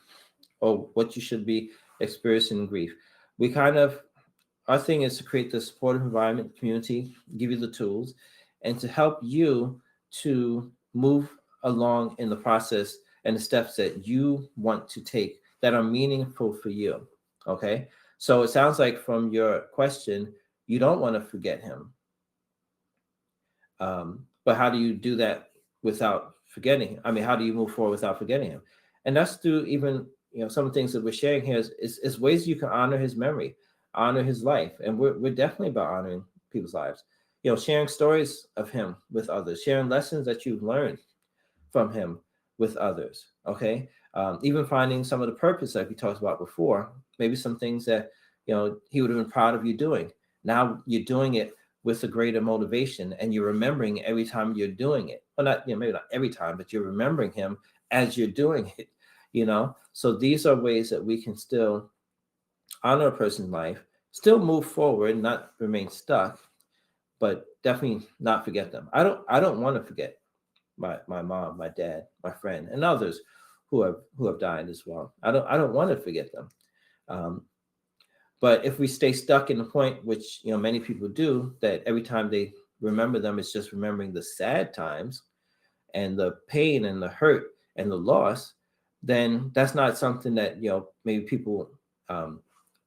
or what you should be experiencing in grief. We kind of, our thing is to create the supportive environment, community, give you the tools, and to help you to move along in the process and the steps that you want to take that are meaningful for you. Okay. So it sounds like from your question, you don't want to forget him. But how do you do that without forgetting him? I mean, how do you move forward without forgetting him? And that's through even, some of the things that we're sharing here is ways you can honor his memory, honor his life. And we're definitely about honoring people's lives. Sharing stories of him with others, sharing lessons that you've learned from him with others. Okay. Even finding some of the purpose like we talked about before, maybe some things that, he would have been proud of you doing. Now you're doing it with a greater motivation and you're remembering every time you're doing it. Well, not, maybe not every time, but you're remembering him as you're doing it, So these are ways that we can still honor a person's life, still move forward, not remain stuck, but definitely not forget them. I don't want to forget my mom, my dad, my friend, and others who have died as well. I don't want to forget them. But if we stay stuck in the point, which many people do, that every time they remember them, it's just remembering the sad times and the pain and the hurt and the loss, then that's not something that maybe people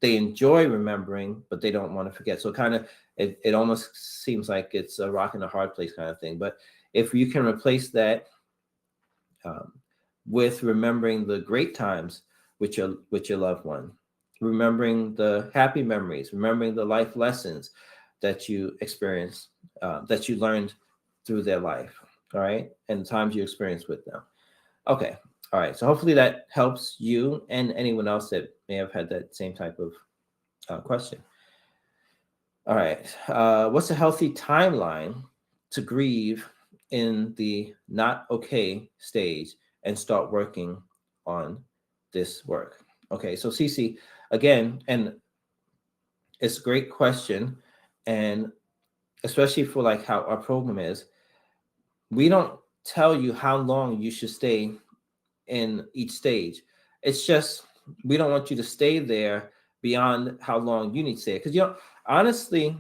they enjoy remembering, but they don't want to forget. So kind of it almost seems like it's a rock in a hard place kind of thing. But if you can replace that with remembering the great times with your loved one, remembering the happy memories, remembering the life lessons that you experienced, that you learned through their life, all right, and the times you experienced with them. Okay, all right. So hopefully that helps you and anyone else that may have had that same type of question. All right. What's a healthy timeline to grieve in the not okay stage and start working on this work? Okay, so Cece, again, and it's a great question, and especially for like how our program is, we don't tell you how long you should stay in each stage. It's just we don't want you to stay there beyond how long you need to stay. Because honestly,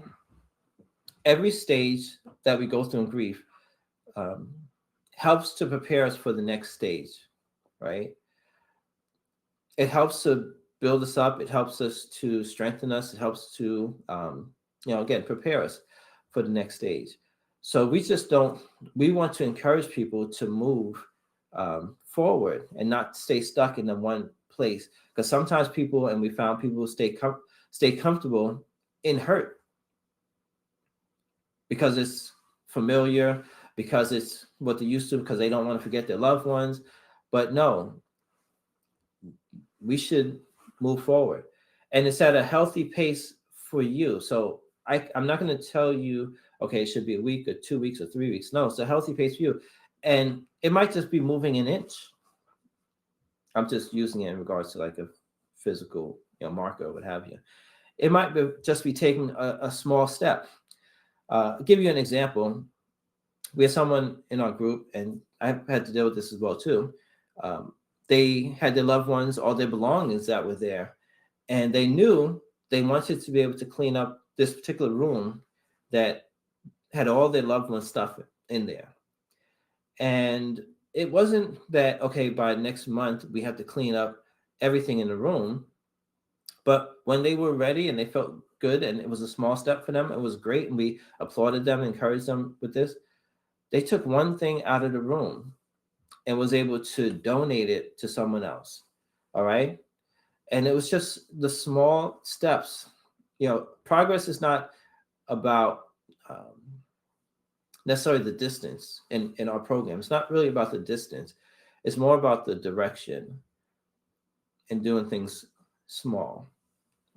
every stage that we go through in grief helps to prepare us for the next stage, right? It helps to build us up. It helps us to strengthen us. It helps to, again, prepare us for the next stage. So we want to encourage people to move forward and not stay stuck in the one place. Because sometimes people, and we found people stay comfortable in hurt because it's familiar, because it's what they're used to, because they don't want to forget their loved ones. But no, we should move forward, and it's at a healthy pace for you. So I'm not going to tell you, okay, it should be a week or 2 weeks or 3 weeks. No, it's a healthy pace for you, and it might just be moving an inch. I'm just using it in regards to like a physical marker or what have you. It might just be taking a small step. I'll give you an example. We have someone in our group, and I've had to deal with this as well too. They had their loved ones, all their belongings that were there, and they knew they wanted to be able to clean up this particular room that had all their loved ones' stuff in there. And it wasn't that, okay, by next month we have to clean up everything in the room. But when they were ready and they felt good and it was a small step for them, it was great. And we applauded them, encouraged them with this. They took one thing out of the room and was able to donate it to someone else. All right. And it was just the small steps. Progress is not about necessarily the distance in our program. It's not really about the distance. It's more about the direction and doing things small.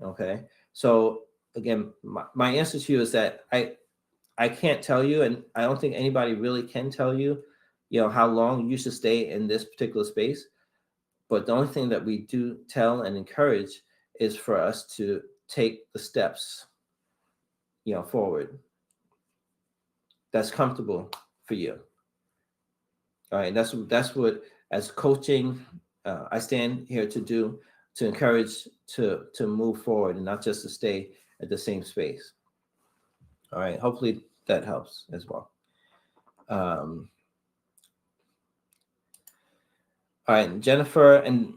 Okay. So again, my answer to you is that I can't tell you, and I don't think anybody really can tell you, how long you should stay in this particular space. But the only thing that we do tell and encourage is for us to take the steps, forward. That's comfortable for you. All right. That's what, as coaching, I stand here to do, to encourage to move forward and not just to stay at the same space. All right. Hopefully that helps as well. All right, Jennifer. And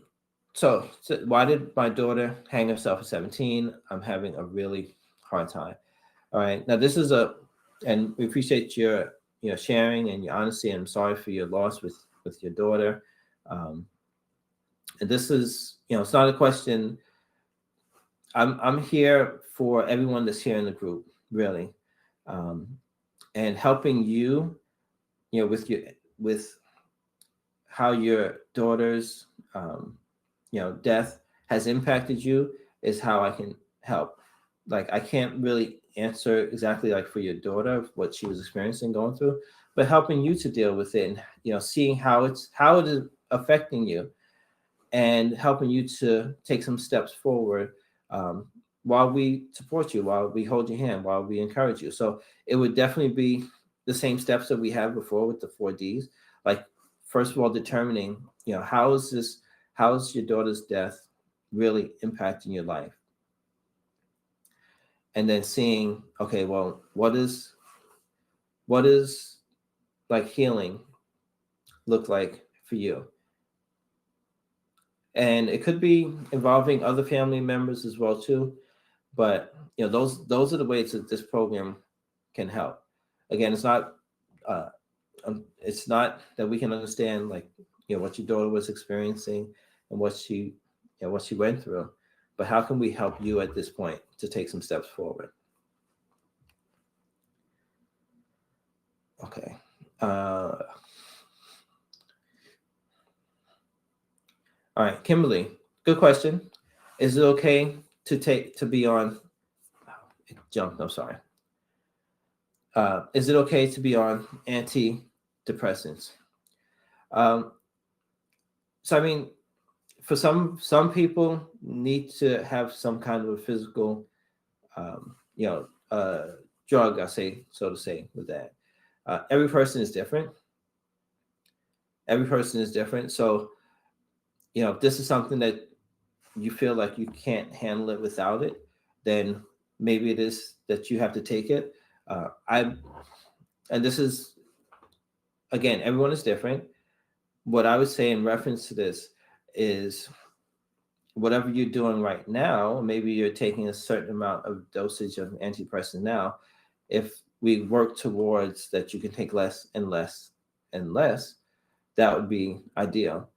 so why did my daughter hang herself at 17? I'm having a really hard time. All right. Now this is and we appreciate your sharing and your honesty. And I'm sorry for your loss with your daughter. And this is, it's not a question. I'm here for everyone that's here in the group, really, and helping you, with how your daughter's, death has impacted you is how I can help. Like, I can't really answer exactly like for your daughter what she was experiencing, going through, but helping you to deal with it and seeing how it is affecting you, and helping you to take some steps forward, while we support you, while we hold your hand, while we encourage you. So it would definitely be the same steps that we had before with the 4Ds. Like, first of all, determining, how's your daughter's death really impacting your life? And then seeing, okay, well, what is like healing look like for you? And it could be involving other family members as well too. But those are the ways that this program can help. Again, it's not that we can understand like what your daughter was experiencing and what she went through, but how can we help you at this point to take some steps forward? Okay. All right, Kimberly, good question. Is it okay to be on? It jumped. I'm sorry. Is it okay to be on antidepressants? So I mean, for some people need to have some kind of a physical, drug, I say, so to say, with that. Every person is different. So, if this is something that you feel like you can't handle it without it, then maybe it is that you have to take it. And this is, again, everyone is different. What I would say in reference to this is, whatever you're doing right now, maybe you're taking a certain amount of dosage of antidepressant now. If we work towards that, you can take less and less and less, that would be ideal.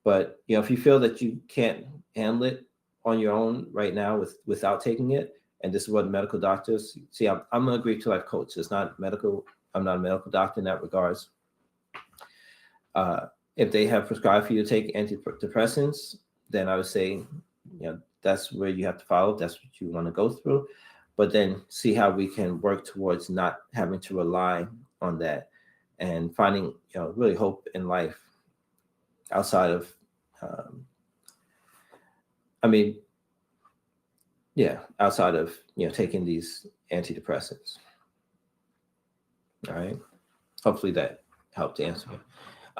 But if you feel that you can't handle it on your own right now without taking it, and this is what medical doctors see, I'm an Agree to Life coach. It's not medical. I'm not a medical doctor in that regards. If they have prescribed for you to take antidepressants, then I would say, that's where you have to follow. That's what you want to go through. But then see how we can work towards not having to rely on that, and finding, really hope in life outside of, outside of, taking these antidepressants. All right. Hopefully that helped to answer it.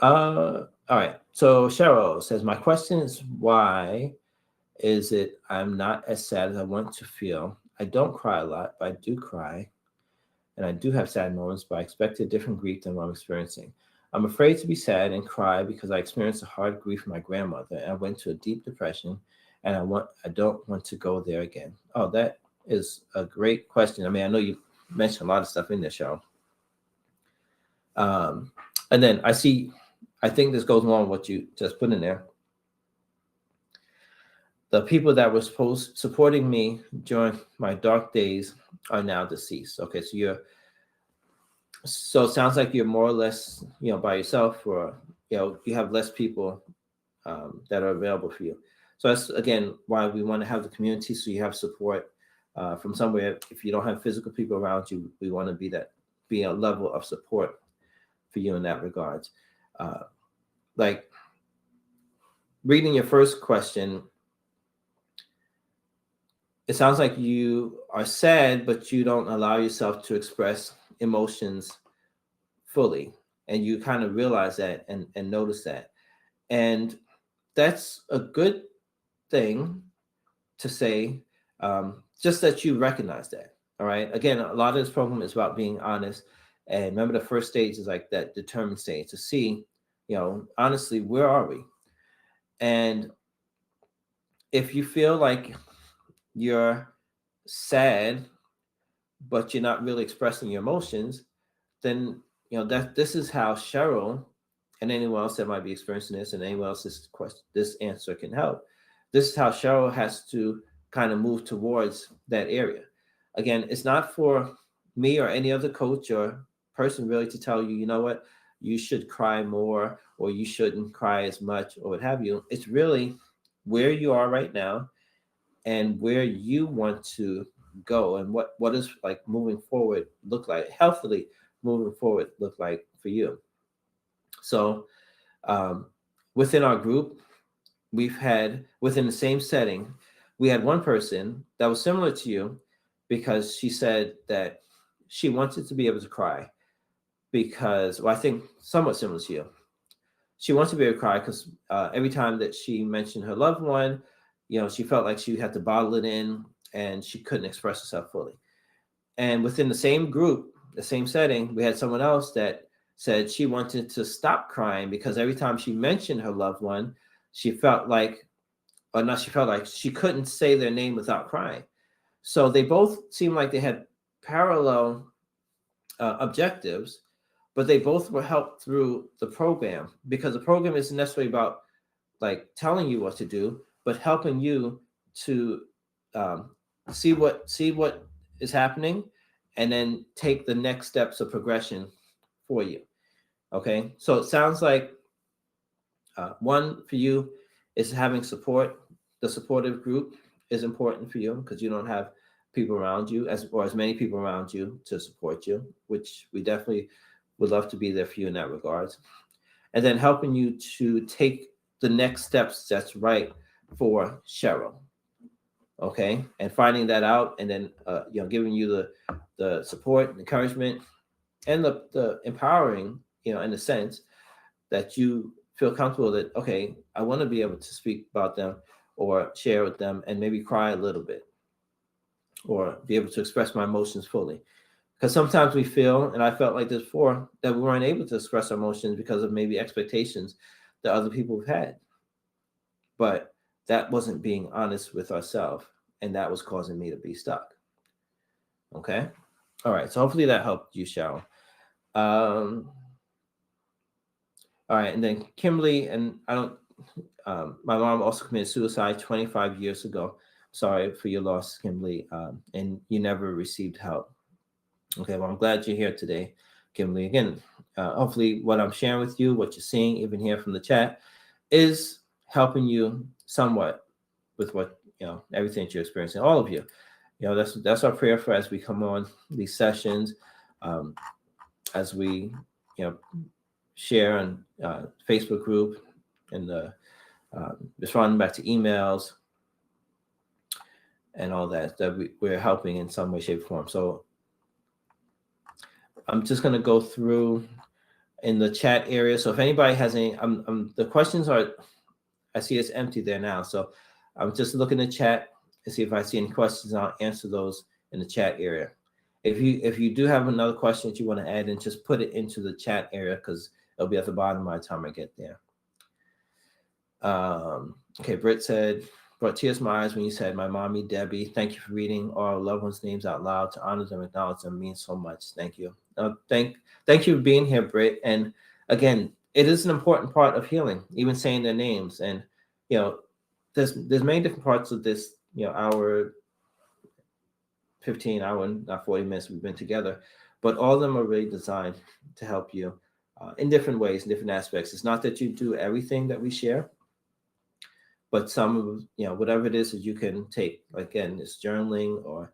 All right. So Cheryl says, my question is, why Is it I'm not as sad as I want to feel. I don't cry a lot, but I do cry. And I do have sad moments, but I expect a different grief than what I'm experiencing. I'm afraid to be sad and cry because I experienced a hard grief from my grandmother. And I went to a deep depression, and I don't want to go there again. Oh, that is a great question. I mean, I know you mentioned a lot of stuff in this show. And then I think this goes along with what you just put in there. The people that were supporting me during my dark days are now deceased. Okay, so it sounds like you're more or less, by yourself, or you have less people that are available for you. So that's again why we want to have the community, so you have support from somewhere. If you don't have physical people around you, we want to be a level of support for you in that regards. Like reading your first question, it sounds like you are sad, but you don't allow yourself to express emotions fully. And you kind of realize that and notice that. And that's a good thing to say, just that you recognize that. All right. Again, a lot of this program is about being honest. And remember, the first stage is like that determined stage to see, honestly, where are we? And if you feel like you're sad, but you're not really expressing your emotions, then that this is how Cheryl and anyone else that might be experiencing this, and anyone else this answer can help. This is how Cheryl has to kind of move towards that area. Again, it's not for me or any other coach or person really to tell you, you know what, you should cry more or you shouldn't cry as much or what have you. It's really where you are right now and where you want to go, and what is like moving forward look like, healthily moving forward look like for you. So within our group, we've had, within the same setting, we had one person that was similar to you, because she said that she wanted to be able to cry because, well, I think somewhat similar to you. She wants to be able to cry because every time that she mentioned her loved one, she felt like she had to bottle it in and she couldn't express herself fully. And within the same group, the same setting, we had someone else that said she wanted to stop crying because every time she mentioned her loved one, she felt like, or not, she felt like she couldn't say their name without crying. So they both seemed like they had parallel objectives, but they both were helped through the program, because the program isn't necessarily about like telling you what to do, but helping you to see what is happening, and then take the next steps of progression for you. Okay, so it sounds like one for you is having support. The supportive group is important for you because you don't have people around you as many people around you to support you, which we definitely would love to be there for you in that regards. And then helping you to take the next steps that's right for Cheryl. Okay, and finding that out, and then giving you the support and encouragement and the empowering, in the sense that you feel comfortable that, okay, I want to be able to speak about them or share with them and maybe cry a little bit or be able to express my emotions fully. Because sometimes we feel, and I felt like this before, that we weren't able to express our emotions because of maybe expectations that other people have had. But that wasn't being honest with ourselves, and that was causing me to be stuck. Okay? All right, so hopefully that helped you, Cheryl. All right, and then Kimberly, and I don't, my mom also committed suicide 25 years ago. Sorry for your loss, Kimberly, and you never received help. Okay, well, I'm glad you're here today, Kimberly. Again, hopefully what I'm sharing with you, what you're seeing, even here from the chat, is helping you somewhat with what, everything that you're experiencing, all of you. That's our prayer for as we come on these sessions, as we, share on Facebook group and responding back to emails and all that, we're helping in some way, shape, or form. So I'm just going to go through in the chat area. So if anybody has any, the questions are, I see it's empty there now. So I'm just looking at the chat and see if I see any questions. I'll answer those in the chat area. If you do have another question that you want to add in, just put it into the chat area because it'll be at the bottom by the time I get there. Okay, Britt said, brought tears to my eyes when you said, my mommy, Debbie, thank you for reading our loved ones' names out loud. To honor them, acknowledge them means so much. Thank you. Thank you for being here, Britt. And again, it is an important part of healing, even saying their names. And, there's many different parts of this, hour, 15 hour, not 40 minutes we've been together, but all of them are really designed to help you in different ways, in different aspects. It's not that you do everything that we share, but some of, whatever it is that you can take, again, it's journaling or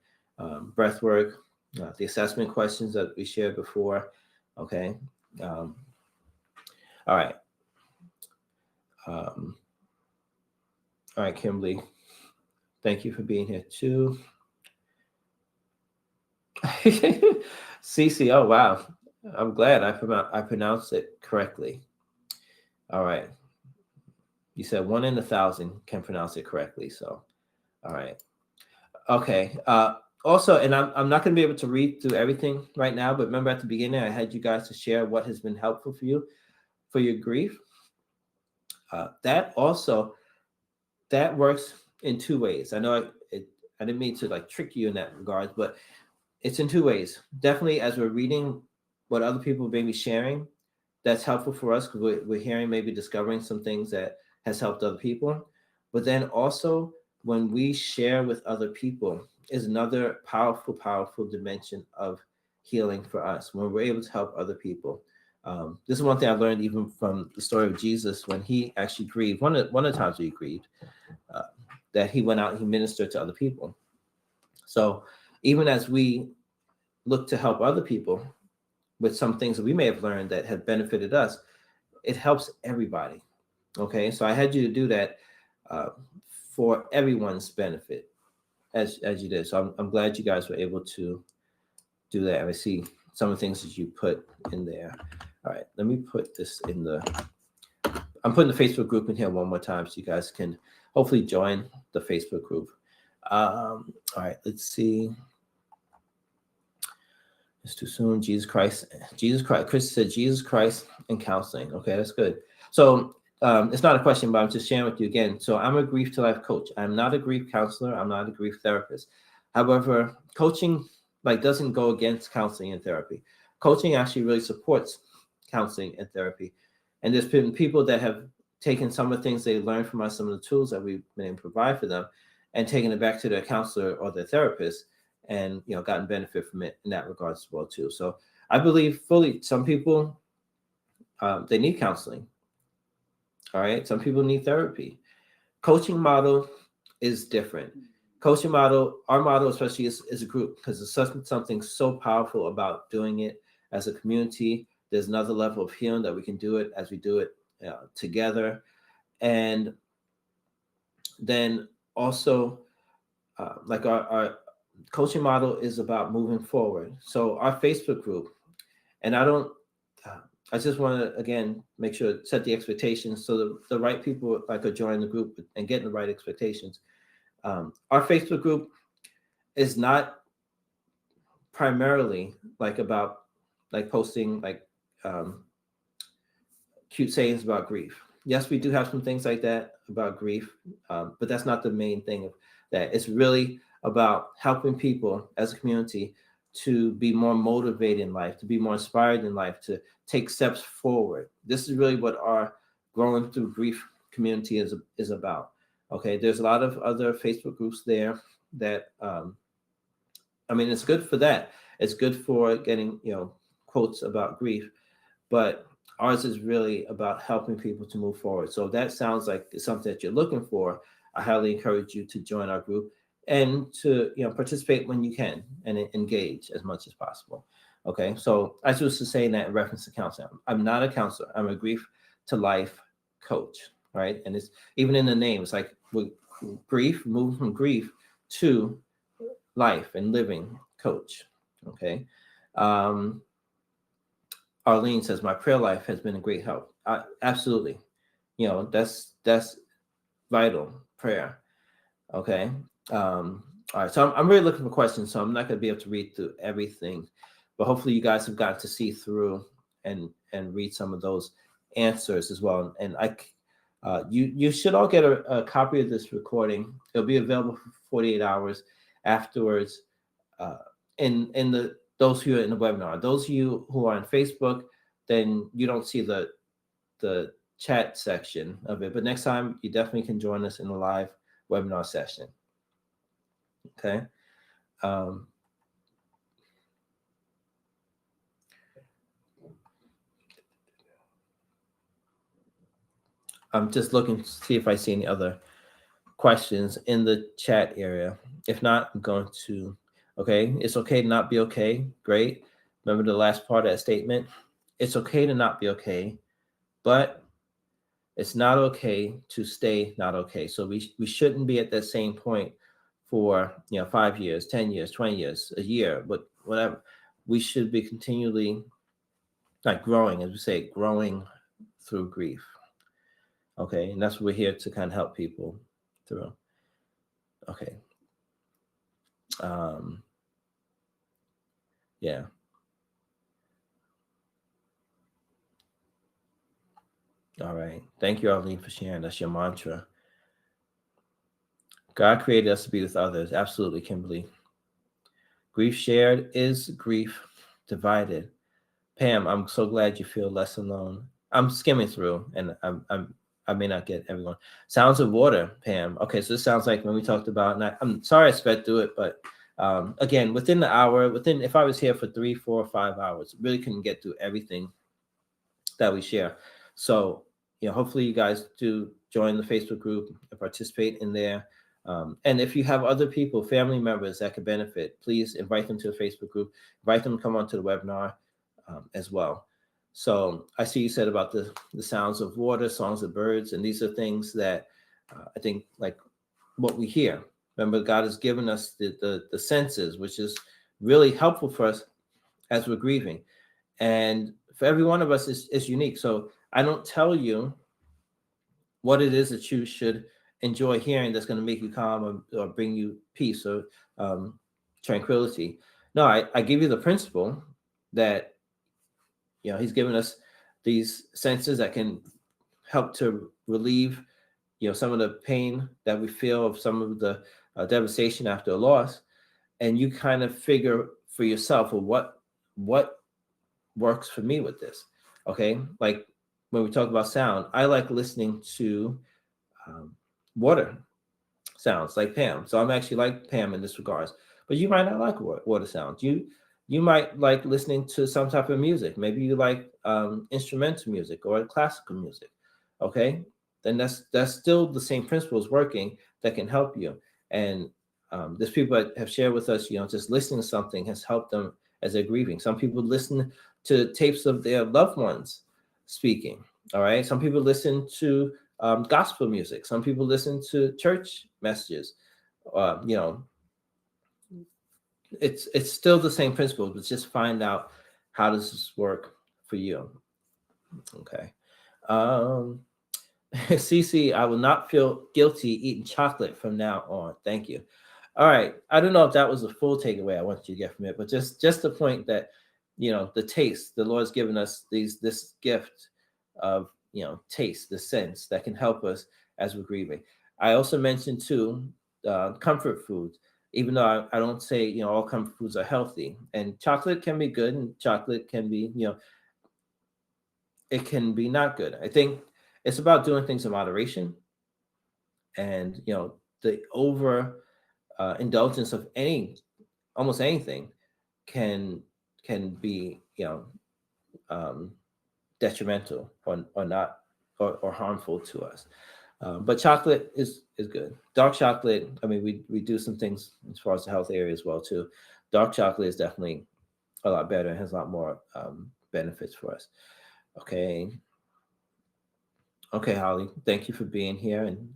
breath work, the assessment questions that we shared before. Okay. All right. All right, Kimberly. Thank you for being here too. Cece, oh wow. I'm glad I pronounced it correctly. All right. You said 1 in 1,000 can pronounce it correctly. So, all right. Okay. Also, and I'm not going to be able to read through everything right now, but remember at the beginning, I had you guys to share what has been helpful for you for your grief. That works in 2 ways. I know I didn't mean to trick you in that regard, but it's in 2 ways. Definitely as we're reading what other people may be sharing, that's helpful for us because we're hearing, maybe discovering some things that has helped other people. But then also when we share with other people is another powerful, powerful dimension of healing for us when we're able to help other people. This is one thing I learned even from the story of Jesus when he actually grieved. One of the times he grieved, that he went out and he ministered to other people. So even as we look to help other people with some things that we may have learned that have benefited us, it helps everybody. Okay, so I had you to do that for everyone's benefit as you did. So I'm glad you guys were able to do that. I see some of the things that you put in there. All right, let me put this in I'm putting the Facebook group in here one more time so you guys can hopefully join the Facebook group. All right, let's see. It's too soon. Jesus Christ. Chris said Jesus Christ and counseling. Okay, that's good. So it's not a question, but I'm just sharing with you again. So I'm a grief to life coach. I'm not a grief counselor. I'm not a grief therapist. However, coaching doesn't go against counseling and therapy. Coaching actually really supports counseling and therapy. And there's been people that have taken some of the things they learned from us, some of the tools that we've been able to provide for them, and taken it back to their counselor or their therapist, and gotten benefit from it in that regard as well too. So I believe fully some people they need counseling. All right, some people need therapy. Coaching model is different. Coaching model, our model especially is a group because it's something so powerful about doing it as a community. There's another level of healing that we can do it as we do it together. And then also our coaching model is about moving forward. So our Facebook group, and I just want to, again, make sure set the expectations so the right people are joining the group and getting the right expectations. Our Facebook group is not primarily about posting cute sayings about grief. Yes, we do have some things like that about grief, but that's not the main thing of that. It's really about helping people as a community to be more motivated in life, to be more inspired in life, to take steps forward. This is really what our Growing Through Grief community is about. Okay, there's a lot of other Facebook groups there that, it's good for that. It's good for getting, quotes about grief, but ours is really about helping people to move forward. So if that sounds like it's something that you're looking for, I highly encourage you to join our group and to participate when you can and engage as much as possible. Okay, so I was just saying that in reference to counseling. I'm not a counselor. I'm a grief to life coach, right? And it's even in the name. It's like grief, moving from grief to life and living coach. Okay. Arlene says my prayer life has been a great help. Absolutely, that's vital, prayer. Okay. All right. So I'm really looking for questions. So I'm not going to be able to read through everything, but hopefully you guys have got to see through and read some of those answers as well. And you should all get a copy of this recording. It'll be available for 48 hours afterwards. Uh, in the those who are in the webinar, those of you who are on Facebook, then you don't see the chat section of it. But next time, you definitely can join us in a live webinar session. Okay. Um, I'm just looking to see if I see any other questions in the chat area. If not, I'm going to, okay, it's okay to not be okay. Great. Remember the last part of that statement? It's okay to not be okay, but it's not okay to stay not okay. So we shouldn't be at that same point for 5 years, 10 years, 20 years, a year, but whatever. We should be continually like growing, as we say, growing through grief. Okay, and that's what we're here to kind of help people through. Okay. Yeah. All right. Thank you, Arlene, for sharing. That's your mantra. God created us to be with others. Absolutely, Kimberly. Grief shared is grief divided. Pam, I'm so glad you feel less alone. I'm skimming through, and I may not get everyone. Sounds of water, Pam. Okay, so this sounds like when we talked about. And I'm sorry I sped through it, but again, within the hour, if I was here for 3, 4, 5 hours, really couldn't get through everything that we share. So hopefully you guys do join the Facebook group and participate in there. And if you have other people, family members that could benefit, please invite them to the Facebook group. Invite them to come onto the webinar as well. So I see you said about the sounds of water, songs of birds, and these are things that I think like what we hear. Remember, God has given us the senses, which is really helpful for us as we're grieving. And for every one of us is unique. So I don't tell you what it is that you should enjoy hearing that's going to make you calm or bring you peace or tranquility. No, I give you the principle that he's given us these senses that can help to relieve some of the pain that we feel of some of the devastation after a loss, and you kind of figure for yourself, well, what works for me with this. Okay, like when we talk about sound, I like listening to water sounds like Pam. So I'm actually like Pam in this regards. But you might not like water sounds. You might like listening to some type of music. Maybe you like instrumental music or classical music. Okay, then that's still the same principles working that can help you. And there's people that have shared with us, just listening to something has helped them as they're grieving. Some people listen to tapes of their loved ones speaking. All right. Some people listen to gospel music. Some people listen to church messages. It's still the same principles, but just find out how does this work for you. Okay. CC, I will not feel guilty eating chocolate from now on. Thank you. All right. I don't know if that was a full takeaway I want you to get from it, but just the point that the taste, the Lord's given us this gift of taste, the sense that can help us as we're grieving. I also mentioned too comfort foods, even though I don't say all comfort foods are healthy, and chocolate can be good and chocolate can be it can be not good. I think it's about doing things in moderation, and the over indulgence of almost anything can be detrimental or not or harmful to us. But chocolate is good. Dark chocolate, I mean, we do some things as far as the health area as well too. Dark chocolate is definitely a lot better and has a lot more benefits for us. Okay, Holly, thank you for being here, and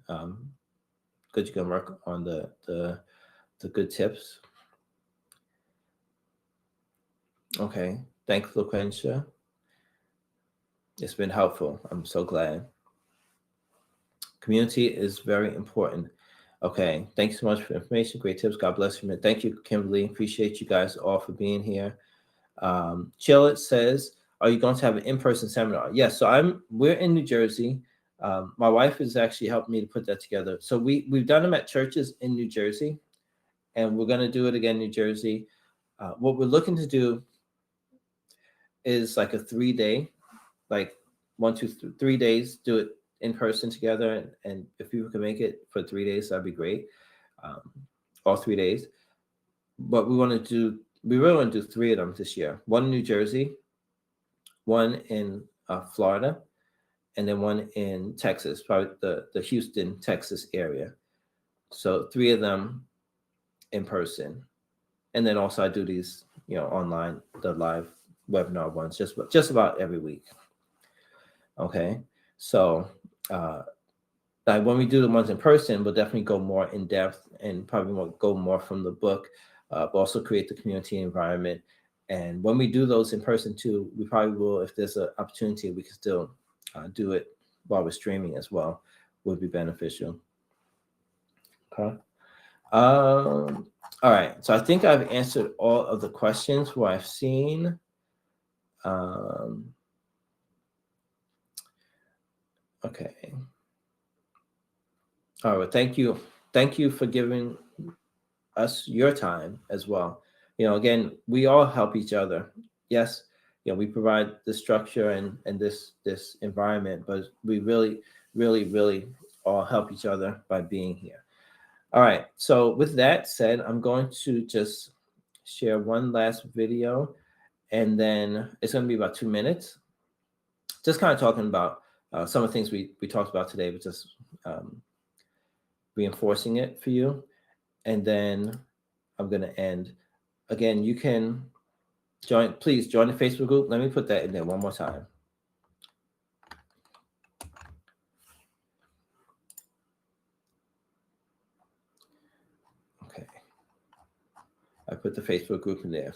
good you can work on the good tips. Okay, thanks, LaQuentia. It's been helpful. I'm so glad. Community is very important. Okay. Thank you so much for the information. Great tips. God bless you. Thank you, Kimberly. Appreciate you guys all for being here. Chillet says, "Are you going to have an in-person seminar?" Yes. So we're in New Jersey. My wife has actually helped me to put that together. So we've done them at churches in New Jersey, and we're going to do it again in New Jersey. What we're looking to do is like a 3-day, like 3 days, do it in person together. And if people can make it for 3 days, that'd be great. All 3 days. But we really want to do 3 of them this year. One in New Jersey, one in Florida, and then one in Texas, probably the Houston, Texas area. So 3 of them in person. And then also I do these, online, the live webinar ones, just about every week. Okay. So like when we do the ones in person, we'll definitely go more in depth and probably go more from the book, but also create the community environment. And when we do those in person too, we probably will, if there's an opportunity, we can still do it while we're streaming as well, would be beneficial. Okay. All right. So I think I've answered all of the questions what I've seen. Okay. All right. Thank you. Thank you for giving us your time as well. Again, we all help each other. Yes, we provide the structure and this environment, but we really, really, really all help each other by being here. All right. So with that said, I'm going to just share one last video, and then it's going to be about 2 minutes, just kind of talking about some of the things we talked about today, but just reinforcing it for you. And then I'm going to end. Again, you can please join the Facebook group. Let me put that in there one more time. Okay. I put the Facebook group in there.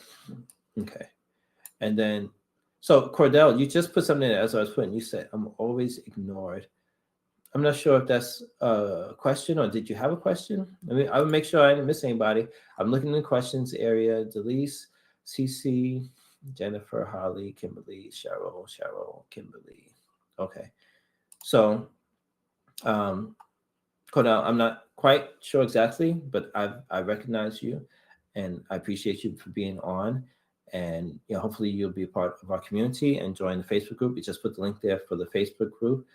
Okay. And then, so Cordell, you just put something in there as I was putting, you said, I'm always ignored. I'm not sure if that's a question or did you have a question? I would make sure I didn't miss anybody. I'm looking in the questions area. Delise, CC, Jennifer, Holly, Kimberly, Cheryl, Kimberly. Okay. So, Cordell, I'm not quite sure exactly, but I recognize you and I appreciate you for being on. And hopefully you'll be a part of our community and join the Facebook group. We just put the link there for the Facebook group.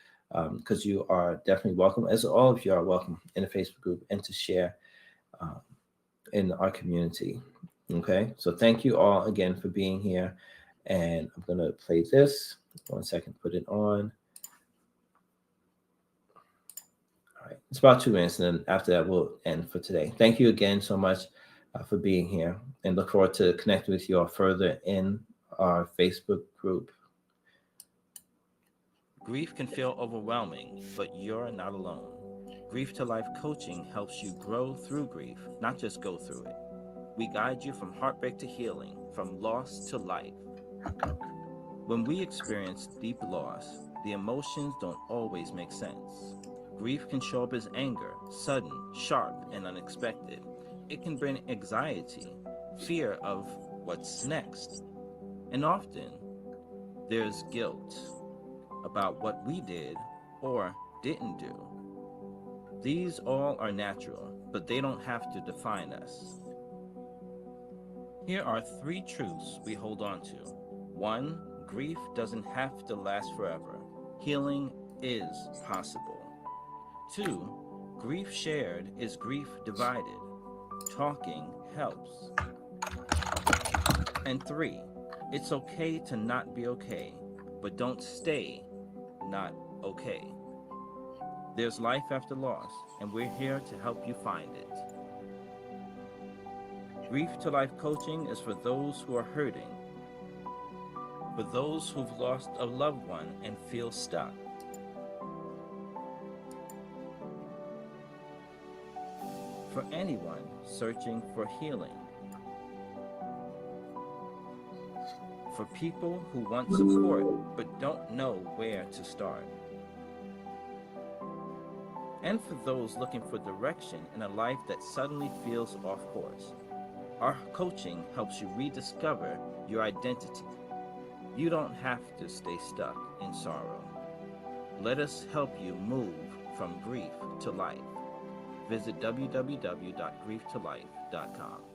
Because you are definitely welcome, as all of you are welcome in the Facebook group and to share in our community. Okay, so thank you all again for being here. And I'm going to play this. 1 second, put it on. All right, it's about 2 minutes, and then after that, we'll end for today. Thank you again so much for being here, and look forward to connecting with you all further in our Facebook group. Grief can feel overwhelming, but you're not alone. Grief to Life coaching helps you grow through grief, not just go through it. We guide you from heartbreak to healing, from loss to life. When we experience deep loss, the emotions don't always make sense. Grief can show up as anger, sudden, sharp, and unexpected. It can bring anxiety, fear of what's next. And often, there's guilt about what we did or didn't do. These all are natural, but they don't have to define us. Here are 3 truths we hold on to. 1, grief doesn't have to last forever. Healing is possible. 2, grief shared is grief divided. Talking helps. And 3, it's okay to not be okay, but don't stay not okay. There's life after loss, and we're here to help you find it. Grief to Life coaching is for those who are hurting, for those who've lost a loved one and feel stuck, for anyone searching for healing, for people who want support but don't know where to start. and for those looking for direction in a life that suddenly feels off course. Our coaching helps you rediscover your identity. You don't have to stay stuck in sorrow. Let us help you move from grief to life. Visit www.grieftolife.com.